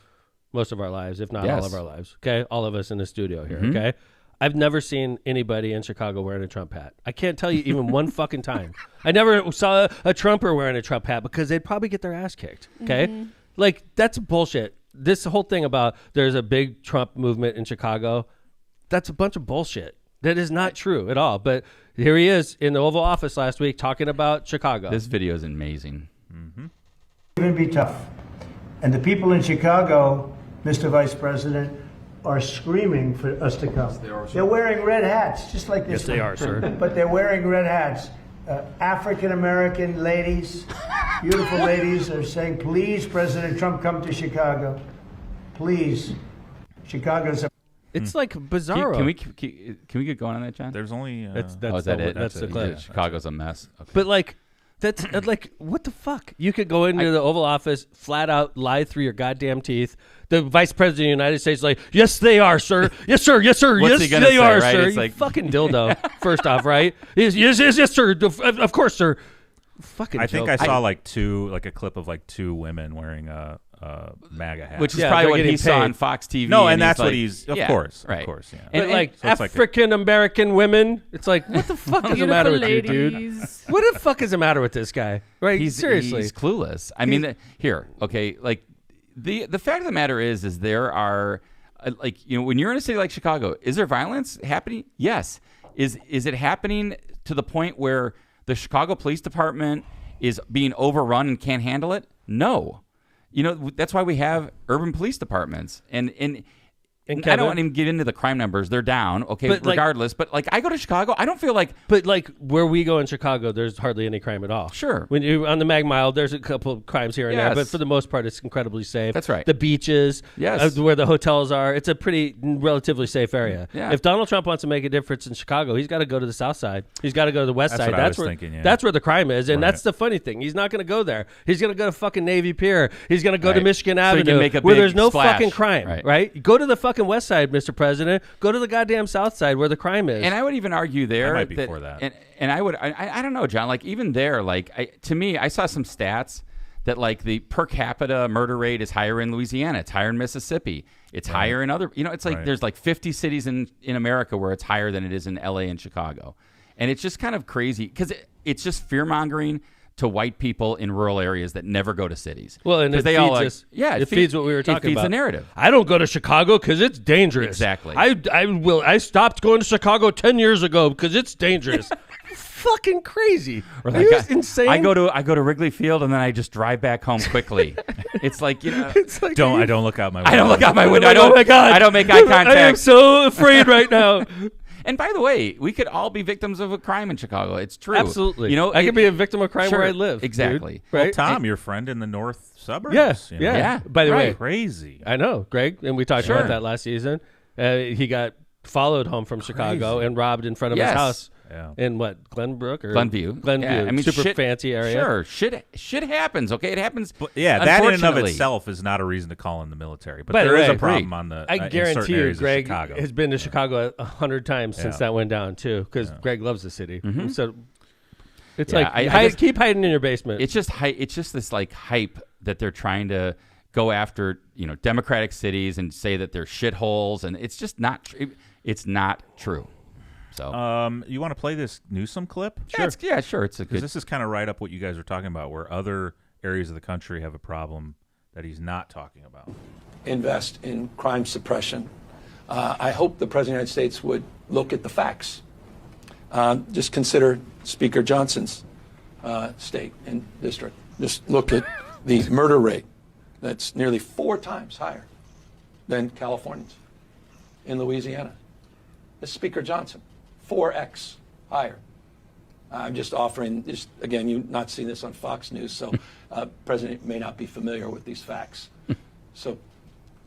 most of our lives, if not all Yes. of our lives. Okay? All of us in the studio here, okay? I've never seen anybody in Chicago wearing a Trump hat. I can't tell you even one fucking time. I never saw a Trumper wearing a Trump hat because they'd probably get their ass kicked, okay? Like, that's bullshit. This whole thing about there's a big Trump movement in Chicago, that's a bunch of bullshit. That is not true at all. But here he is in the Oval Office last week talking about Chicago. This video is amazing. Going to be tough. And the people in Chicago, Mr. Vice President, are screaming for us to come. They're wearing red hats, just like this. Yes, they are, sir. But they're wearing red hats. African-American ladies, beautiful ladies, are saying, please, President Trump, come to Chicago. Please. Chicago's a... It's like bizarro. Can we get going on that, John? There's only. That's is that it? That's the clip. Chicago's a mess. Okay. But like, that's like, what the fuck? You could go into the Oval Office, flat out lie through your goddamn teeth. The Vice President of the United States is like, yes, they are, sir. Yes, sir. Yes, sir. What's yes, he gonna they say, are, right? sir. It's You like- fucking dildo. First off, right? Yes, sir. Of course, sir. Fucking. I think joke. I saw like a clip of like 2 women wearing a MAGA hat. Which is Yeah, probably they're what he getting saw paid. on Fox TV. No, and he's that's what like- he's. Of yeah, course, right. of course, yeah. But And- like so it's like a- African American women, it's like, what the fuck is the matter with you, dude? ladies. What the fuck is the matter with this guy? Right? Seriously. he's clueless. I mean, like the fact of the matter is there are when you're in a city like Chicago, is there violence happening? Yes. Is it happening to the point where the Chicago Police Department is being overrun and can't handle it? No. That's why we have urban police departments. And I Kevin- don't want to even get into the crime numbers. They're down, okay, But, like- regardless. But like, I go to Chicago, I don't feel like But like where we go in Chicago, there's hardly any crime at all. Sure. When you on the Mag Mile, there's a couple of crimes here and there, Yes. but for the most part, it's incredibly safe. That's right. The beaches, Yes. where the hotels are, it's a pretty relatively safe area. Yeah. If Donald Trump wants to make a difference in Chicago, he's got to go to the South Side. He's got to go to the West That's Side. what I was where thinking, yeah. that's where the crime is, and Right. that's the funny thing. He's not going to go there. He's going to go to fucking Navy Pier. He's going to go to Right. Michigan So he Avenue, can make a where big there's no splash. fucking crime. Right. Right? Go to the fucking West Side, Mr. President. Go to the goddamn South Side where the crime is. And I would even argue there I might be for that. And I don't know, John. Like even there, to me, I saw some stats that like the per capita murder rate is higher in Louisiana, it's higher in Mississippi, it's higher in other. It's like Right. there's like 50 cities in America where it's higher than it is in LA and Chicago, and it's just kind of crazy because it's just fear mongering to white people in rural areas that never go to cities. Well, and 'Cause it they feeds all like, us. yeah, It feeds what we were talking It feeds about. the narrative. I don't go to Chicago because it's dangerous. Exactly. I stopped going to Chicago 10 years ago because it's dangerous. Fucking crazy. Or Are you like insane? I go to Wrigley Field and then I just drive back home quickly. It's like It's like, I don't look out my window. I don't look out my window. Like, oh my God. I don't make eye I am contact. so afraid right now. And by the way, we could all be victims of a crime in Chicago. It's true. Absolutely. You know, I could be a victim of crime sure, where I live. Exactly. Dude, Well, right? Tom, your friend in the north suburbs. Yeah. you know? Yeah. By the way, Crazy. I know, Greg, and we talked Sure. about that last season. He got followed home from Chicago and robbed in front of his Yes. house Yeah. in what, Glenbrook or Glenview. Glenview, Yeah, I mean, super shit- fancy area. Sure, shit happens. Okay, it happens. But yeah, that in and of unfortunately. itself is not a reason to call in the military. But By the there is way, a problem on the. I in guarantee certain you, areas of Greg Chicago. has been to Chicago 100 times since Yeah. that went down too, because Greg loves the city. So it's Yeah, like I just- keep hiding in your basement. It's just it's just this like hype that they're trying to go after, Democratic cities and say that they're shitholes, and it's just not. It's not true. So You want to play this Newsom clip? yeah, sure. It's a Because good. this is kind of right up what you guys were talking about, where other areas of the country have a problem that he's not talking about. Invest in crime suppression. I hope the President of the United States would look at the facts. Just consider Speaker Johnson's state and district. Just look at the murder rate. That's nearly 4 times higher than California's. In Louisiana, this is Speaker Johnson, 4x higher. I'm just offering, again, you've not seen this on Fox News, so President may not be familiar with these facts. So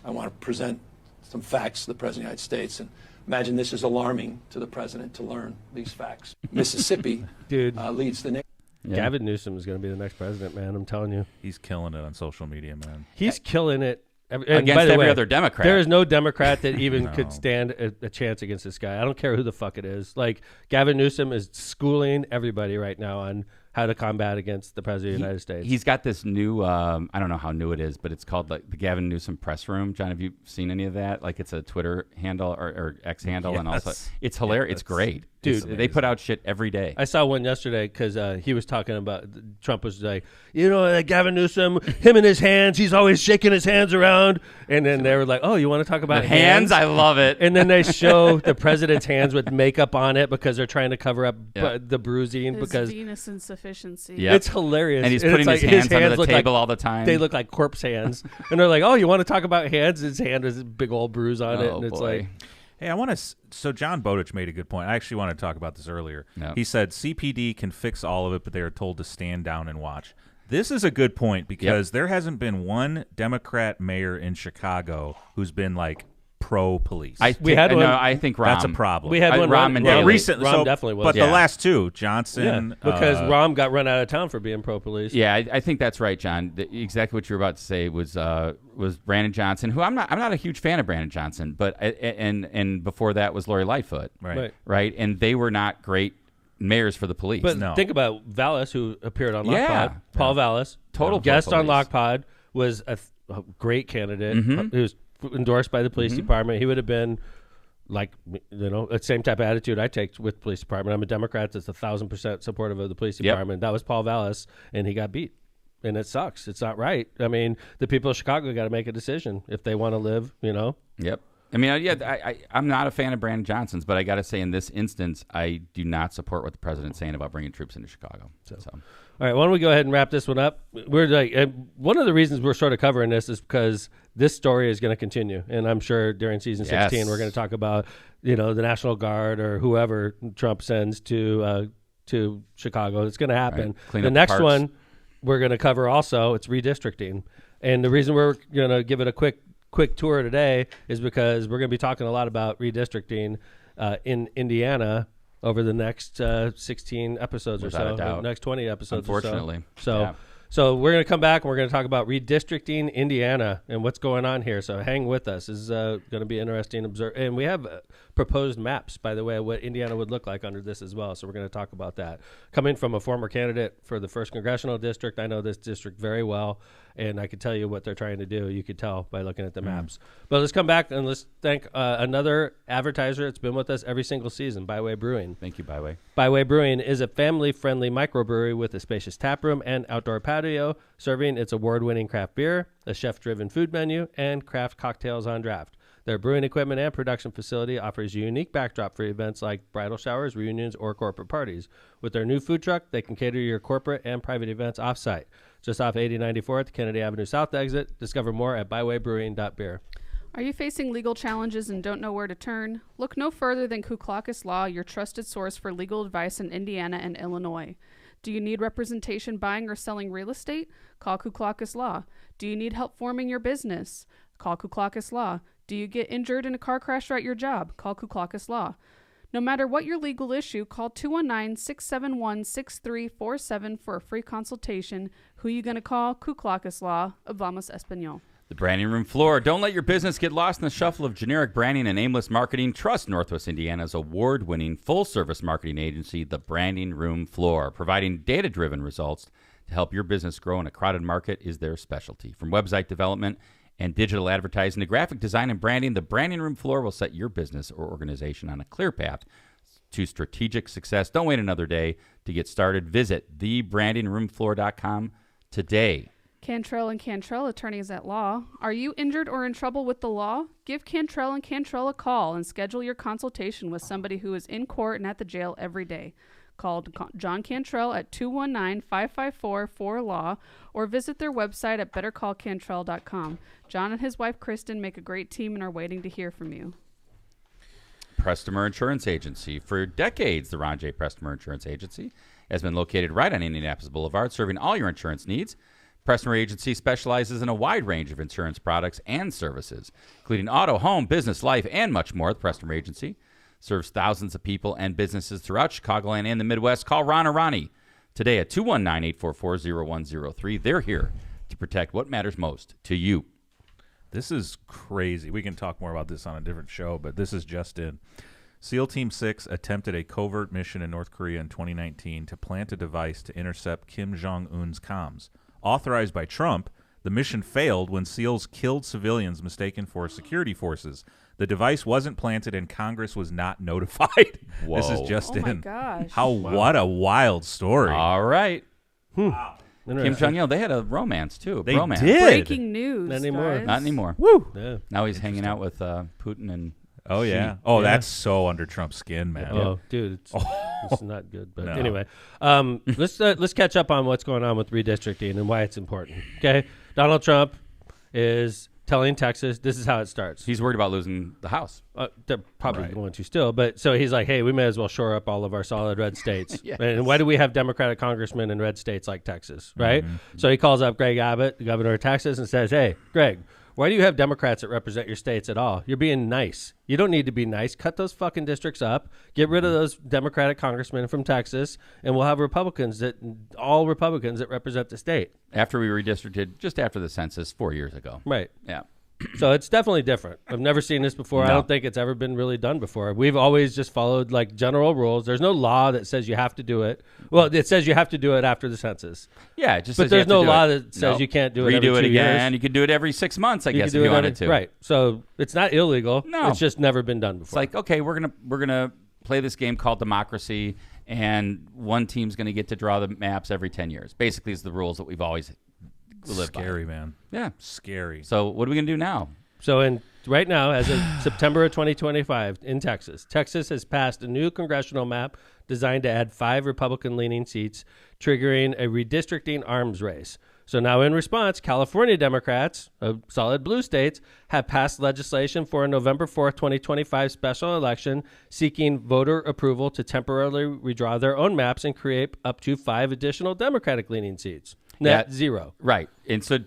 I want to present some facts to the President of the United States. And imagine this is alarming to the President to learn these facts. Mississippi Dude. leads the nation. Gavin Newsom is going to be the next president, man. I'm telling you. He's killing it on social media, man. He's killing it. And Against by the every way, other Democrat. There is no Democrat that even No. could stand a chance against this guy. I don't care who the fuck it is. Like, Gavin Newsom is schooling everybody right now on how to combat against the President of the United States. He's got this new, I don't know how new it is, but it's called like the Gavin Newsom Press Room. John, have you seen any of that? Like it's a Twitter handle or X handle, and also Yes. it's hilarious. Yeah, It's great. Dude, They put out shit every day. I saw one yesterday because he was talking about Trump was like, Gavin Newsom, him and his hands, he's always shaking his hands around. And then they were like, oh, you want to talk about hands? I love it. And then they show the president's hands with makeup on it because they're trying to cover up the bruising. His because venous insufficiency. Yeah. it's hilarious. And he's it's putting his like hands under the look table like, all the time. They look like corpse hands. And they're like, oh, you want to talk about hands? His hand has a big old bruise on it. Oh, And it's boy. like, Hey, I want to. So John Bowditch made a good point. I actually wanted to talk about this earlier. Yeah. He said CPD can fix all of it, but they are told to stand down and watch. This is a good point because there hasn't been one Democrat mayor in Chicago who's been like pro-police. We had one. No, I think Rahm. That's a problem. we had one. Rahm and Rahm Daley. recently, Rahm definitely was. But Yeah. the last two, Yeah, Johnson, because Rahm got run out of town for being pro-police. Yeah, I think that's right, John. Exactly what you were about to say was Brandon Johnson, who I'm not a huge fan of Brandon Johnson, but and before that was Lori Lightfoot, right, and they were not great mayors for the police. But No. think about Vallis, who appeared on LOCPod. Yeah. Paul Vallis, Total guest on pro-police. LOCPod, was a great candidate. Mm-hmm. He was endorsed by the police department. He would have been like, the same type of attitude I take with police department. I'm a Democrat that's 1,000% supportive of the police department. That was Paul Vallis, and he got beat. And it sucks. It's not right. I mean, the people of Chicago got to make a decision if they want to live, Yep. I mean, I'm not a fan of Brandon Johnson's, but I got to say, in this instance, I do not support what the president's saying about bringing troops into Chicago. So. All right, why don't we go ahead and wrap this one up? We're like, one of the reasons we're sort of covering this is because this story is going to continue, and I'm sure during season 16 we're going to talk about, the National Guard or whoever Trump sends to Chicago. It's going to happen. Right. Clean The up next parks. one we're going to cover also. It's redistricting, and the reason we're going to give it a quick tour today is because we're going to be talking a lot about redistricting in Indiana over the next 16 episodes Without or a so, doubt. next 20 episodes Unfortunately. or so. Yeah. So we're going to come back and we're going to talk about redistricting Indiana and what's going on here. So hang with us. This is going to be interesting. And we have proposed maps, by the way, what Indiana would look like under this as well. So we're going to talk about that. Coming from a former candidate for the 1st Congressional District, I know this district very well, and I can tell you what they're trying to do. You could tell by looking at the maps. But let's come back and let's thank another advertiser that's been with us every single season, Byway Brewing. Thank you, Byway. Byway Brewing is a family-friendly microbrewery with a spacious tap room and outdoor patio, serving its award-winning craft beer, a chef-driven food menu, and craft cocktails on draft. Their brewing equipment and production facility offers a unique backdrop for events like bridal showers, reunions, or corporate parties. With their new food truck, they can cater to your corporate and private events off-site. Just off 8094 at the Kennedy Avenue South exit. Discover more at bywaybrewing.beer. Are you facing legal challenges and don't know where to turn? Look no further than Kuklakis Law, your trusted source for legal advice in Indiana and Illinois. Do you need representation buying or selling real estate? Call Kuklakis Law. Do you need help forming your business? Call Kuklakis Law. Do you get injured in a car crash or at your job? Call Kuklakis Law. No matter what your legal issue, call 219-671-6347 for a free consultation. Who you going to call? Kuklakis Law of Vamos Español. The branding room floor. Don't let your business get lost in the shuffle of generic branding and aimless marketing. Trust Northwest Indiana's award-winning full-service marketing agency, The Branding Room Floor. Providing data-driven results to help your business grow in a crowded market is their specialty. From website development and digital advertising to graphic design and branding, the Branding Room Floor will set your business or organization on a clear path to strategic success. Don't wait another day to get started. Visit thebrandingroomfloor.com today. Cantrell and Cantrell, attorneys at law. Are you injured or in trouble with the law? Give Cantrell and Cantrell a call and schedule your consultation with somebody who is in court and at the jail every day. Call John Cantrell at 219-554-4LAW or visit their website at bettercallcantrell.com. John and his wife Kristen make a great team and are waiting to hear from you. Prestmer Insurance Agency. For decades, the Ron J. Prestmer Insurance Agency has been located right on Indianapolis Boulevard, serving all your insurance needs. Prestmer Agency specializes in a wide range of insurance products and services, including auto, home, business, life, and much more. The Prestmer Agency serves thousands of people and businesses throughout Chicagoland and the Midwest. Call Ron or Ronnie today at 219-844-0103. They're here to protect what matters most to you. This is crazy. We can talk more about this on a different show, but this is just in. SEAL Team 6 attempted a covert mission in North Korea in 2019 to plant a device to intercept Kim Jong-un's comms. Authorized by Trump, the mission failed when SEALs killed civilians mistaken for security forces. The device wasn't planted and Congress was not notified. Whoa. This is just in. Oh my gosh. What a wild story. All right. Wow. Kim Jong-il, they had a romance, too. They bromance. did. Breaking news. Not anymore. guys. Not anymore. Woo! Yeah. Now he's hanging out with Putin and Oh, yeah. Xi. Oh, Yeah. that's so under Trump's skin, man. Oh, dude, it's not good. But No. anyway, let's catch up on what's going on with redistricting and why it's important. Okay, Donald Trump is telling Texas this is how it starts. He's worried about losing the House. They're probably Right. going to still, but so he's like, hey, we may as well shore up all of our solid red states. Yes. And why do we have Democratic congressmen in red states like Texas, right? So he calls up Greg Abbott, the governor of Texas, and says, hey, Greg, why do you have Democrats that represent your states at all? You're being nice. You don't need to be nice. Cut those fucking districts up. Get rid of those Democratic congressmen from Texas, and we'll have all Republicans that represent the state. After we redistricted, just after the census 4 years ago. Right. Yeah. So it's definitely different. I've never seen this before. I No. don't think it's ever been really done before. We've always just followed like general rules. There's no law that says you have to do it. Well, it says you have to do it after the census. Yeah, it just But says you there's have to no do law it. that says you can't do it Redo every it 2 again. years. You could do it every 6 months, I You guess, can if do you it wanted to. Right. So it's not illegal. No. It's just never been done before. It's like, okay, we're gonna play this game called democracy, and one team's gonna get to draw the maps every 10 years. Basically, it's the rules that we've always lived by. Scary, man. Yeah. Scary. So what are we gonna do now? So right now, as of September of 2025 in Texas, Texas has passed a new congressional map designed to add 5 Republican-leaning seats, triggering a redistricting arms race. So now in response, California Democrats, solid blue states, have passed legislation for a November 4th, 2025 special election seeking voter approval to temporarily redraw their own maps and create up to 5 additional Democratic-leaning seats. Net zero. Right. And so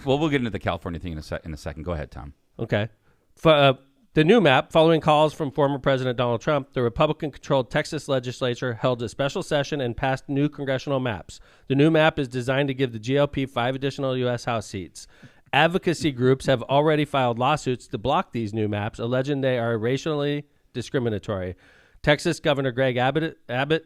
we'll get into the California thing in a second. Go ahead, Tom. Okay. For the new map, following calls from former President Donald Trump, the Republican-controlled Texas legislature held a special session and passed new congressional maps. The new map is designed to give the GOP 5 additional U.S. House seats. Advocacy groups have already filed lawsuits to block these new maps, alleging they are racially discriminatory. Texas Governor Greg Abbott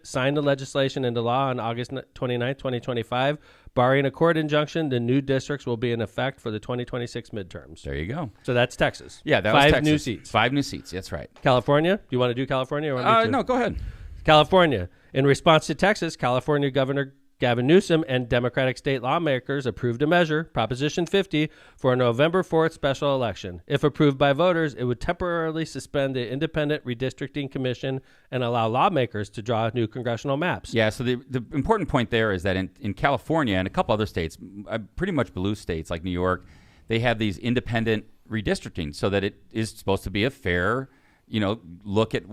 signed the legislation into law on August 29, 2025. Barring a court injunction, the new districts will be in effect for the 2026 midterms. There you go. So that's Texas. Yeah, that was 5 Texas. new seats. 5 new seats. That's right. California? Do you want to do California? Or want me to? No, go ahead. California. In response to Texas, California Governor Gavin Newsom and Democratic state lawmakers approved a measure, Proposition 50, for a November 4th special election. If approved by voters, it would temporarily suspend the Independent Redistricting Commission and allow lawmakers to draw new congressional maps. Yeah, so the important point there is that in California and a couple other states, pretty much blue states like New York, they have these independent redistricting so that it is supposed to be a fair, look at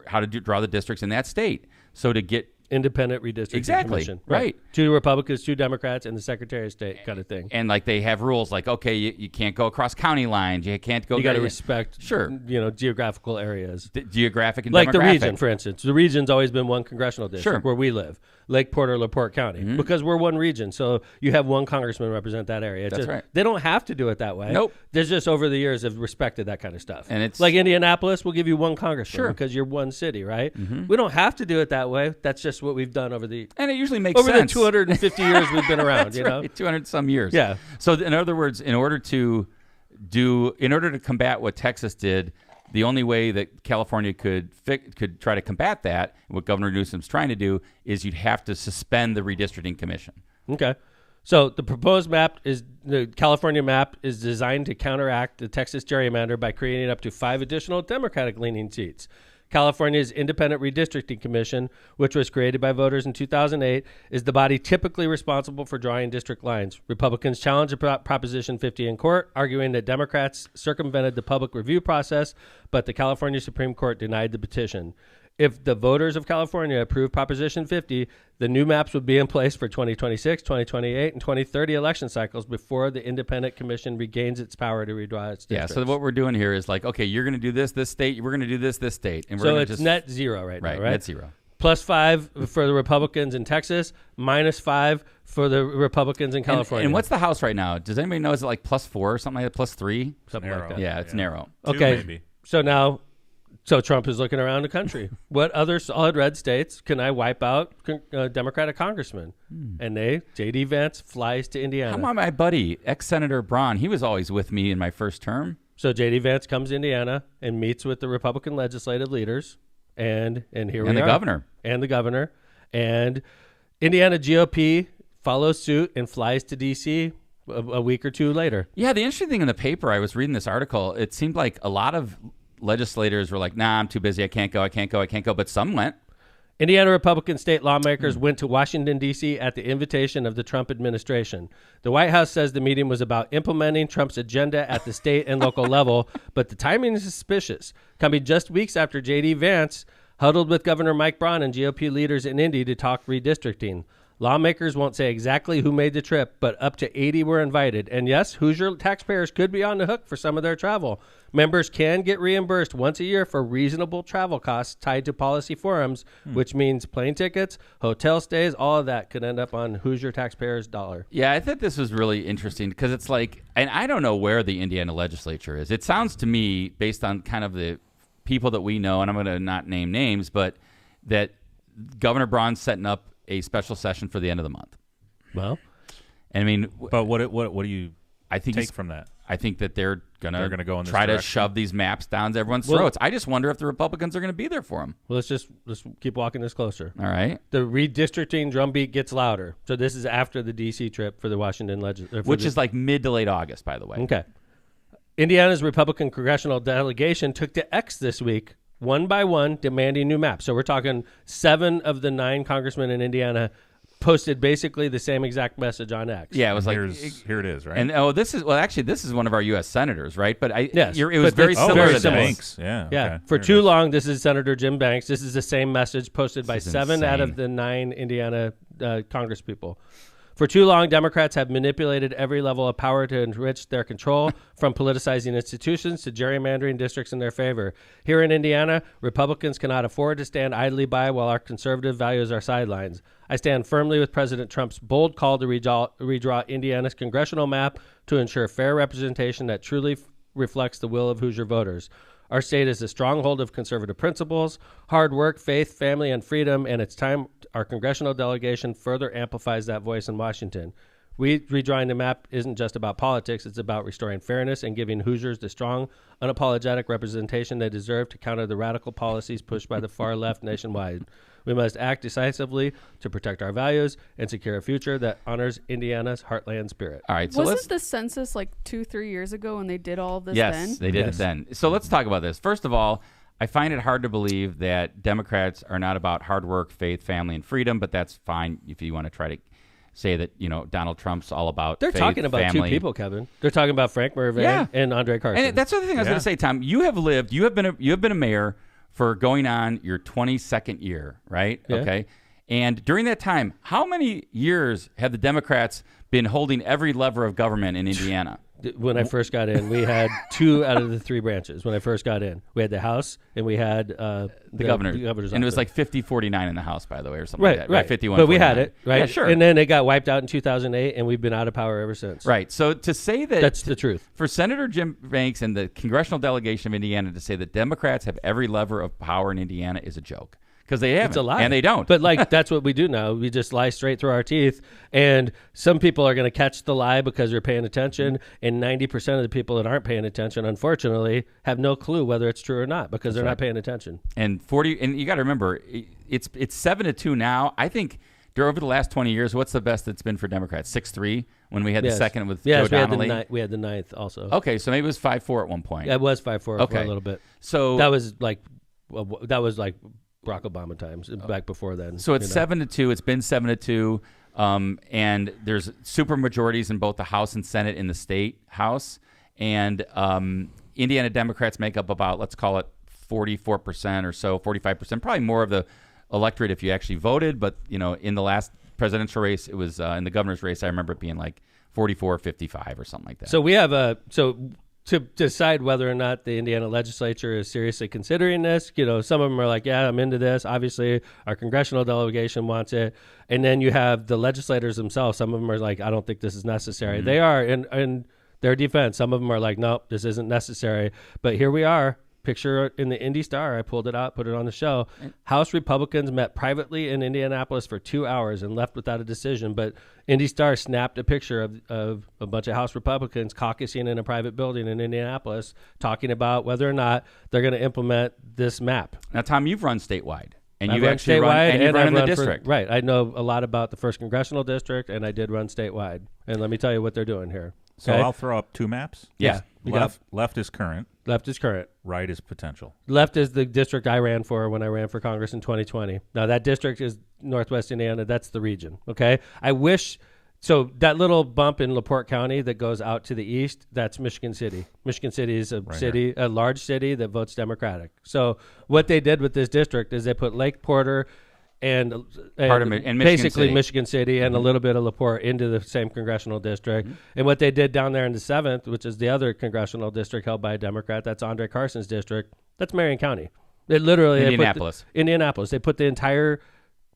how to draw the districts in that state. So to get independent redistricting commission. Right. 2 Republicans, 2 Democrats, and the Secretary of State kind of thing. And like they have rules like, okay, you can't go across county lines. You can't go. You got to respect, sure, geographical areas. Geographic and like demographic. the region, for instance. The region's always been one congressional district Sure. where we live, Lake Porter, LaPorte County, because we're one region. So you have one congressman represent that area. That's right. They don't have to do it that way. Nope. There's just over the years have respected that kind of stuff. And it's like Indianapolis, we'll give you one congressman Sure. because you're one city, right? We don't have to do it that way. That's just what we've done over the and it usually makes over sense. the 250 years we've been around. That's right, 200 some years. Yeah. So in other words, in order to combat what Texas did, the only way that California could try to combat that, what Governor Newsom's trying to do, is you'd have to suspend the redistricting commission. Okay. So the proposed the California map is designed to counteract the Texas gerrymander by creating up to 5 additional Democratic-leaning seats. California's Independent Redistricting Commission, which was created by voters in 2008, is the body typically responsible for drawing district lines. Republicans challenged Proposition 50 in court, arguing that Democrats circumvented the public review process, but the California Supreme Court denied the petition. If the voters of California approve Proposition 50, the new maps would be in place for 2026, 2028, and 2030 election cycles before the independent commission regains its power to redraw its districts. Yeah, so what we're doing here is like, okay, you're going to do this state, we're going to do this state. And we're so gonna it's net zero now, right? Net zero. Plus 5 for the Republicans in Texas, minus 5 for the Republicans in California. And what's the House right now? Does anybody know? Is it like plus 4 or something like that? Plus 3? Something like that. Yeah, it's narrow. Okay, maybe. So Trump is looking around the country. What other solid red states can I wipe out Democratic congressmen? And J.D. Vance flies to Indiana. How about my buddy, ex-Senator Braun? He was always with me in my first term. So J.D. Vance comes to Indiana and meets with the Republican legislative leaders, and here we are. And the governor. And the governor. And Indiana GOP follows suit and flies to D.C. a week or 2 later. Yeah, the interesting thing in the paper, I was reading this article, it seemed like a lot of legislators were like, nah, I'm too busy. I can't go. But some went. Indiana Republican state lawmakers went to Washington, D.C. at the invitation of the Trump administration. The White House says the meeting was about implementing Trump's agenda at the state and local level, but the timing is suspicious, coming just weeks after J.D. Vance huddled with Governor Mike Braun and GOP leaders in Indy to talk redistricting. Lawmakers won't say exactly who made the trip, but up to 80 were invited. And yes, Hoosier taxpayers could be on the hook for some of their travel. Members can get reimbursed once a year for reasonable travel costs tied to policy forums, which means plane tickets, hotel stays, all of that could end up on Hoosier taxpayers' dollar. Yeah, I thought this was really interesting because it's like, and I don't know where the Indiana legislature is. It sounds to me, based on kind of the people that we know, and I'm going to not name names, but that Governor Braun's setting up a special session for the end of the month. Well, and I mean, but what do you take from that? I think that they're gonna go in this try direction. to shove these maps down everyone's throats. I just wonder if the Republicans are going to be there for them. Well, let's keep walking this closer. All right. The redistricting drumbeat gets louder. So this is after the D.C. trip for the Washington legislature, which is like mid to late August, by the way. Okay. Indiana's Republican congressional delegation took to X this week, one by one, demanding new maps. So we're talking 7 of the 9 congressmen in Indiana posted basically the same exact message on X. Yeah, it was like here it is, right? And this is one of our U.S. senators, right? But yes, it was very similar. Very to similar. Banks. Yeah. Yeah. Okay. For too long, this is Senator Jim Banks. This is the same message posted by 7 out of the 9 Indiana congresspeople. For too long, Democrats have manipulated every level of power to enrich their control, from politicizing institutions to gerrymandering districts in their favor. Here in Indiana, Republicans cannot afford to stand idly by while our conservative values are sidelines. I stand firmly with President Trump's bold call to redraw Indiana's congressional map to ensure fair representation that truly reflects the will of Hoosier voters. Our state is a stronghold of conservative principles, hard work, faith, family, and freedom, and it's time our congressional delegation further amplifies that voice in Washington. Redrawing the map isn't just about politics, it's about restoring fairness and giving Hoosiers the strong, unapologetic representation they deserve to counter the radical policies pushed by the far left nationwide. We must act decisively to protect our values and secure a future that honors Indiana's heartland spirit. All right, so Wasn't the census like 2-3 years ago when they did all of this then? Yes, they did it then. So let's talk about this. First of all, I find it hard to believe that Democrats are not about hard work, faith, family, and freedom, but that's fine if you want to try to say that Donald Trump's all about. They're faith, talking about family. 2 people, Kevin. They're talking about Frank Mervan and Andre Carson. And that's the other thing I was going to say, Tom. You have been a mayor for going on your 22nd year, right? Yeah. Okay. And during that time, how many years have the Democrats been holding every lever of government in Indiana? When I first got in, we had 2 out of the 3 branches. When I first got in, we had the House and we had the governor's office. And it was like 50-49 in the House, by the way, or something like that. Right. 51. But we had it, right? Yeah, sure. And then it got wiped out in 2008, and we've been out of power ever since. Right. So to say that that's the truth. For Senator Jim Banks and the congressional delegation of Indiana to say that Democrats have every lever of power in Indiana is a joke. Because they haven't. It's a lie. And they don't. But that's what we do now. We just lie straight through our teeth. And some people are going to catch the lie because they're paying attention. And 90% of the people that aren't paying attention, unfortunately, have no clue whether it's true or not because they're not paying attention. And you got to remember, it's 7-2 now. I think over the last 20 years, what's the best that's been for Democrats? 6-3 when we had the second with Joe Donnelly? We had the 9th also. Okay, so maybe it was 5-4 at one point. Yeah, it was 5-4 for a little bit. So that was like Barack Obama times back before then. So it's 7-2. It's been 7-2, and there's super majorities in both the House and Senate in the state House, and Indiana Democrats make up about, let's call it 44% or so, 45%, probably more of the electorate if you actually voted. But in the last presidential race, it was in the governor's race. I remember it being like 44-55 or something like that. So we have to decide whether or not the Indiana legislature is seriously considering this. Some of them are like, yeah, I'm into this. Obviously, our congressional delegation wants it. And then you have the legislators themselves. Some of them are like, I don't think this is necessary. Mm-hmm. They are, in their defense, some of them are like, nope, this isn't necessary. But here we are. Picture in the Indy Star. I pulled it out, put it on the show. House Republicans met privately in Indianapolis for 2 hours and left without a decision. But Indy Star snapped a picture of a bunch of House Republicans caucusing in a private building in Indianapolis, talking about whether or not they're going to implement this map. Now, Tom, you've run statewide. And you've actually run in the district. Right. I know a lot about the 1st Congressional District, and I did run statewide. And let me tell you what they're doing here. So I'll throw up 2 maps. Yeah. Left is current. Left is current. Right is potential. Left is the district I ran for when I ran for Congress in 2020. Now, that district is Northwest Indiana. That's the region, okay? I wish... So that little bump in LaPorte County that goes out to the east, that's Michigan City. Michigan City is a a large city that votes Democratic. So what they did with this district is they put Lake Porter and basically Michigan City and a little bit of LaPorte into the same congressional district. Mm-hmm. And what they did down there in the 7th, which is the other congressional district held by a Democrat, that's Andre Carson's district, that's Marion County. They literally Indianapolis. They put the entire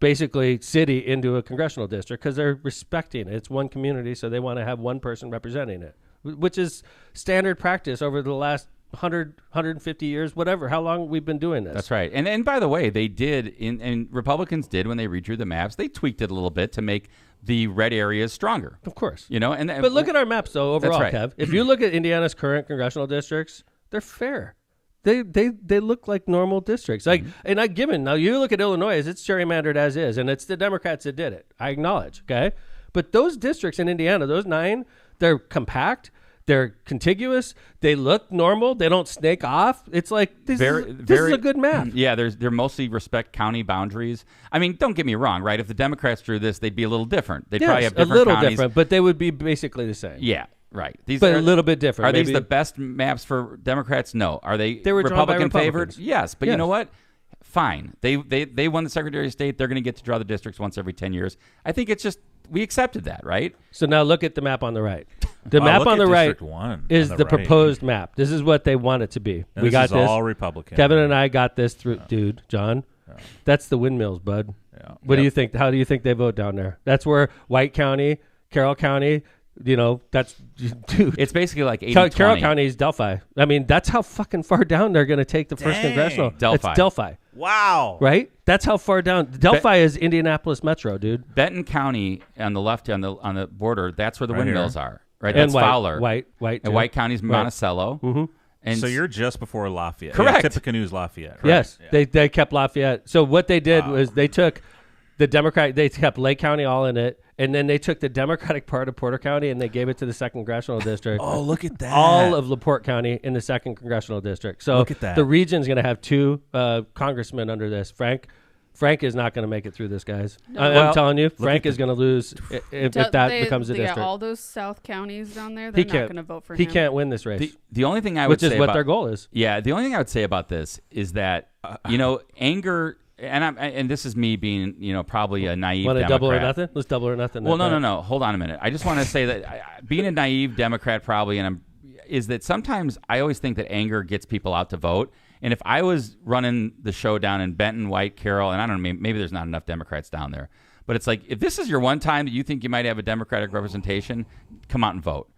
basically city into a congressional district because they're respecting it. It's one community, so they want to have one person representing it, which is standard practice over the last 150 years, whatever, how long we've been doing this. That's right. And by the way, they did, and Republicans did when they redrew the maps, they tweaked it a little bit to make the red areas stronger. Of course. But look at our maps, though, overall, Kev. If you look at Indiana's current congressional districts, they're fair. They look like normal districts. And now you look at Illinois, it's gerrymandered as is, and it's the Democrats that did it. I acknowledge, okay? But those districts in Indiana, those 9, they're compact, they're contiguous, they look normal, they don't snake off. It's like this is a good map. Yeah, they're mostly respect county boundaries. I mean, don't get me wrong, right? If the Democrats drew this, they'd be a little different. They'd probably have different a little counties. Different, but they would be basically the same. Yeah. Right. But a little bit different. Are these the best maps for Democrats? No. Are they were Republican favored? Yes. But you know what? Fine. They won the Secretary of State. They're going to get to draw the districts once every 10 years. I think it's just, we accepted that, right? So now look at the map on the right. The map on the right is the proposed map. This is what they want it to be. And we got this. All Republican. Kevin and I got this through, dude, John. Yeah. That's the windmills, bud. Yeah. What do you think? How do you think they vote down there? That's where White County, Carroll County, that's, dude. It's basically like 80-20. Carroll County is Delphi. I mean, that's how fucking far down they're going to take the 1st Congressional. Delphi. It's Delphi. Wow. Right? That's how far down. Delphi is Indianapolis Metro, dude. Benton County on the left, on the border, that's where the windmills are. Right? And that's Fowler. White. And White County's Monticello. Mm-hmm. And so you're just before Lafayette. Correct. Yeah, Tippecanoe's Lafayette. Right? Yes. Yeah. They kept Lafayette. So what they did was they took the they kept Lake County all in it, and then they took the Democratic part of Porter County and they gave it to the 2nd Congressional District. Oh, look at that. All of LaPorte County in the 2nd Congressional District. So look at that. The region's going to have 2 congressmen under this. Frank Frank is not going to make it through this, guys. No. I'm telling you, Frank is going to lose if that becomes a Yeah, district. all those South counties down there, they're not going to vote for him. He can't win this race. The only thing I would which say is what about, their goal is. Yeah, the only thing I would say about this is that anger, and this is me being probably a naive Want to Democrat. double or nothing? Let's double or nothing. Well, no. Hold on a minute. I just want to say that being a naive Democrat probably, is that sometimes I always think that anger gets people out to vote. And if I was running the show down in Benton, White, Carroll, and I don't know, maybe there's not enough Democrats down there, but it's like, if this is your one time that you think you might have a Democratic representation, come out and vote.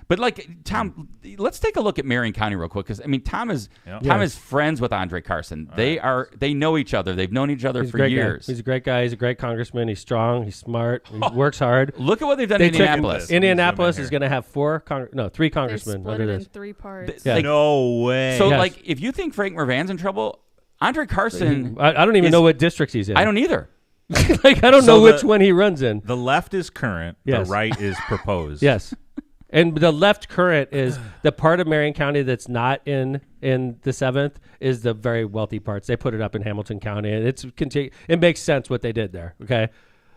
But Tom, let's take a look at Marion County real quick, because Tom is friends with Andre Carson. They know each other. They've known each other for years. He's a great guy. He's a great congressman. He's strong. He's smart. He works hard. Look at what they've done in Indianapolis. Indianapolis is going to have 3 congressmen split under it this. in 3 parts. No way. So, if you think Frank Mervan's in trouble, Andre Carson, I don't even know what districts he's in. I don't either. I don't know which one he runs in. The left is current. Yes. The right is proposed. Yes. And the left current is the part of Marion County that's not in the 7th is the very wealthy parts. They put it up in Hamilton County, and it makes sense what they did there, okay?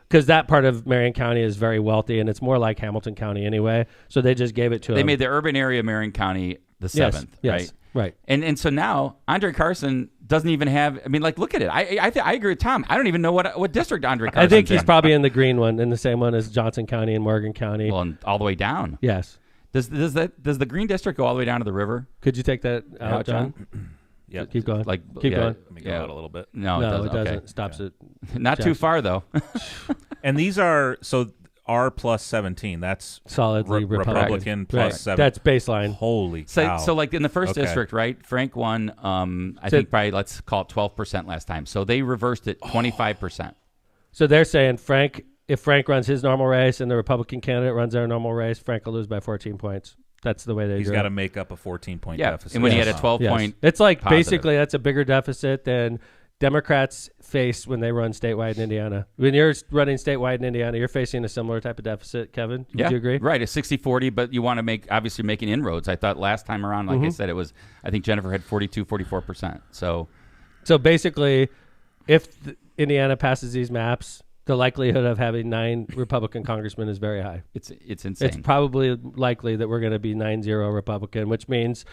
Because that part of Marion County is very wealthy, and it's more like Hamilton County anyway. So they just gave it to They him. made the urban area of Marion County the 7th, yes, right? And so now Andre Carson doesn't even have. Look at it. I agree with Tom. I don't even know what district Andre Carson's I think he's in. probably in the green one, in the same one as Johnson County and Morgan County. Well, and all the way down. Yes. Does the green district go all the way down to the river? Could you take that out, John? Yeah. Keep going. Keep going. Let me go out a little bit. No, it doesn't. Okay. Stops it. Not too far though. And these are R plus 17. That's solidly Republican plus 7. That's baseline. Holy cow. So in the first district, right? Frank won. I think probably let's call it 12% last time. So they reversed it 25%. So they're saying if Frank runs his normal race and the Republican candidate runs their normal race, Frank will lose by 14 points. That's the way they do it. He's got to make up a 14-point deficit. And when he had a 12-point, it's like positive. Basically that's a bigger deficit than Democrats face when they run statewide in Indiana. When you're running statewide in Indiana, you're facing a similar type of deficit, Kevin. Would you agree? Right, a 60-40, but you want to obviously making inroads. I thought last time around, like I said, I think Jennifer had 44%. So basically, if Indiana passes these maps, the likelihood of having 9 Republican congressmen is very high. It's insane. It's probably likely that we're going to be 9-0 Republican, which means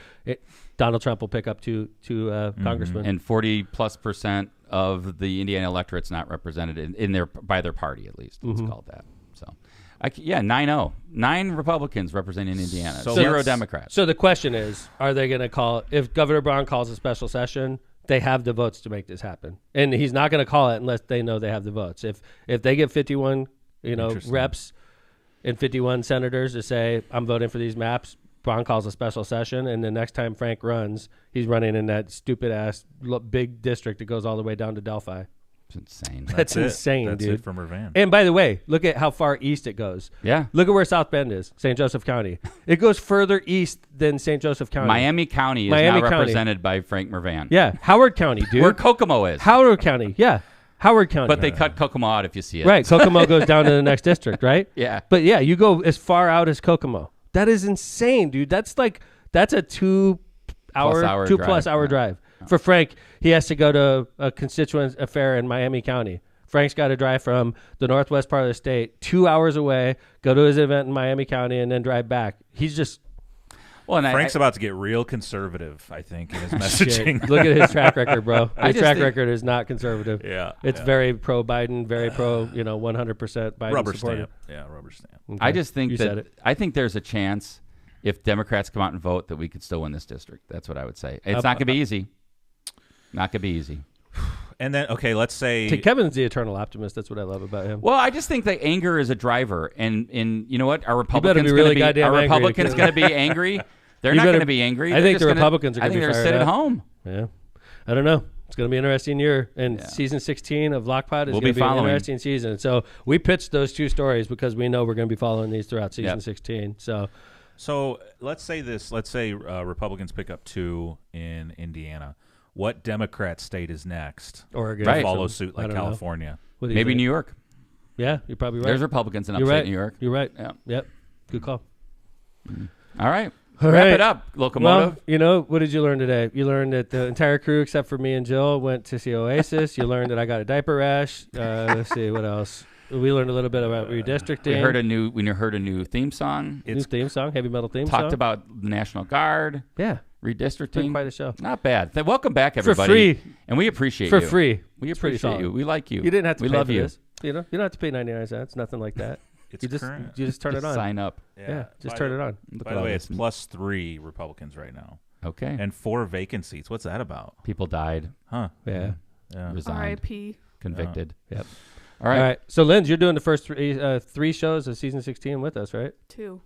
Donald Trump will pick up two congressmen. And 40+% of the Indiana electorate's not represented by their party, at least. Let's call it that. So, 9-0. 9 Republicans representing Indiana. So 0 Democrats. So the question is, are they going to call, if Governor Braun calls a special session, they have the votes to make this happen. And he's not going to call it unless they know they have the votes. If they get 51, reps and 51 senators to say, I'm voting for these maps, Braun calls a special session, and the next time Frank runs, he's running in that stupid-ass big district that goes all the way down to Delphi. It's insane. That's insane, That's dude. it from Mervan. And by the way, look at how far east it goes. Yeah. Look at where South Bend is, St. Joseph County. It goes further east than St. Joseph County. Miami County is now represented by Frank Mervan. Yeah. Howard County, dude. Where Kokomo is. Howard County, yeah. Howard County. But they cut Kokomo out if you see it. Right. Kokomo goes down to the next district, right? Yeah. But yeah, you go as far out as Kokomo. That is insane, dude. That's a 2 plus hour drive. For Frank, he has to go to a constituent affair in Miami County. Frank's got to drive from the northwest part of the state 2 hours away, go to his event in Miami County, and then drive back. He's just... Well, and Frank's about to get real conservative, I think, in his messaging. Look at his track record, bro. His track record is not conservative. Yeah. It's very pro-Biden, very 100% Biden rubber supporter. stamp. Yeah, rubber stamp. Okay. I just think said that it. I think there's a chance if Democrats come out and vote that we could still win this district. That's what I would say. It's not going to be easy. Not going to be easy. And then, okay, let's say... Kevin's the eternal optimist. That's what I love about him. Well, I just think that anger is a driver. And you know what? Are Republicans really going goddamn to be angry? They're not going to be angry. I think the Republicans are going to be I think they're fired sit at up. home. Yeah. I don't know. It's going to be an interesting year. And season 16 of LOCPod is going to be an interesting season. So we pitched those 2 stories because we know we're going to be following these throughout season 16. So let's say this. Let's say Republicans pick up 2 in Indiana. What Democrat state is next? Oregon. To follow suit like California. Maybe New York. Yeah, you're probably right. There's Republicans in upstate New York. You're right. Yeah. Yep. Good call. All right. All Wrap right. it up, Locomotive. Well, what did you learn today? You learned that the entire crew, except for me and Jill, went to see Oasis. You learned that I got a diaper rash. Let's see, what else? We learned a little bit about redistricting. We heard a new theme song. New theme song, heavy metal theme song. Talked about the National Guard. Yeah. Redistricting. Been quite a show. Not bad. Welcome back, everybody. For free. And we appreciate For you. free. We It's pretty appreciate solid. you. We like you. You didn't have to we pay love for you. this. You don't have to pay 99 cents. Nothing like that. It's You current. just turn it on. Sign up. Yeah, just By turn the- it on. Look By at the all way, this. it's +3 Republicans right now, Okay. and 4 vacant seats. What's that about? People died. Huh? Yeah. Yeah. Resigned. R.I.P. Convicted. Yep. All right. All right. So, Linz, you're doing the first three shows of season 16 with us, right? 2.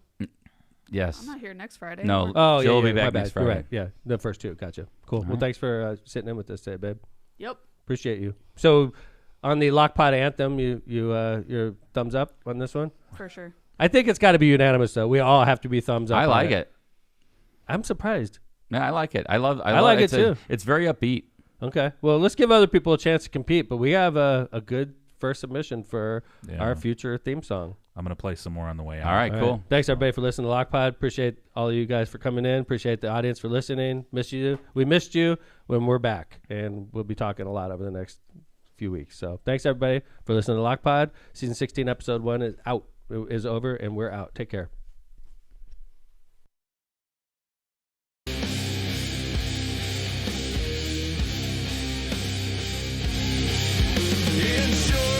Yes. I'm not here next Friday. No. anymore. Oh, Jill will yeah, be my back bad. next You're Friday. right. Yeah, the first 2. Gotcha. Cool. Well, right. thanks for sitting in with us today, babe. Yep. Appreciate you. So, on the LOCPod anthem, your thumbs up on this one? For sure. I think it's got to be unanimous, though. We all have to be thumbs up. I on like it. I'm surprised. Yeah, I like it. I like love it, too. It's very upbeat. Okay. Well, let's give other people a chance to compete, but we have a good first submission for our future theme song. I'm gonna play some more on the way out. All right, cool. Thanks, everybody, for listening to LOCPod. Appreciate all of you guys for coming in. Appreciate the audience for listening. Miss you. We missed you when we're back, and we'll be talking a lot over the next few weeks. So thanks, everybody, for listening to LOCPod. Season 16, Episode 1 is out. It is over, and we're out. Take care. Ensure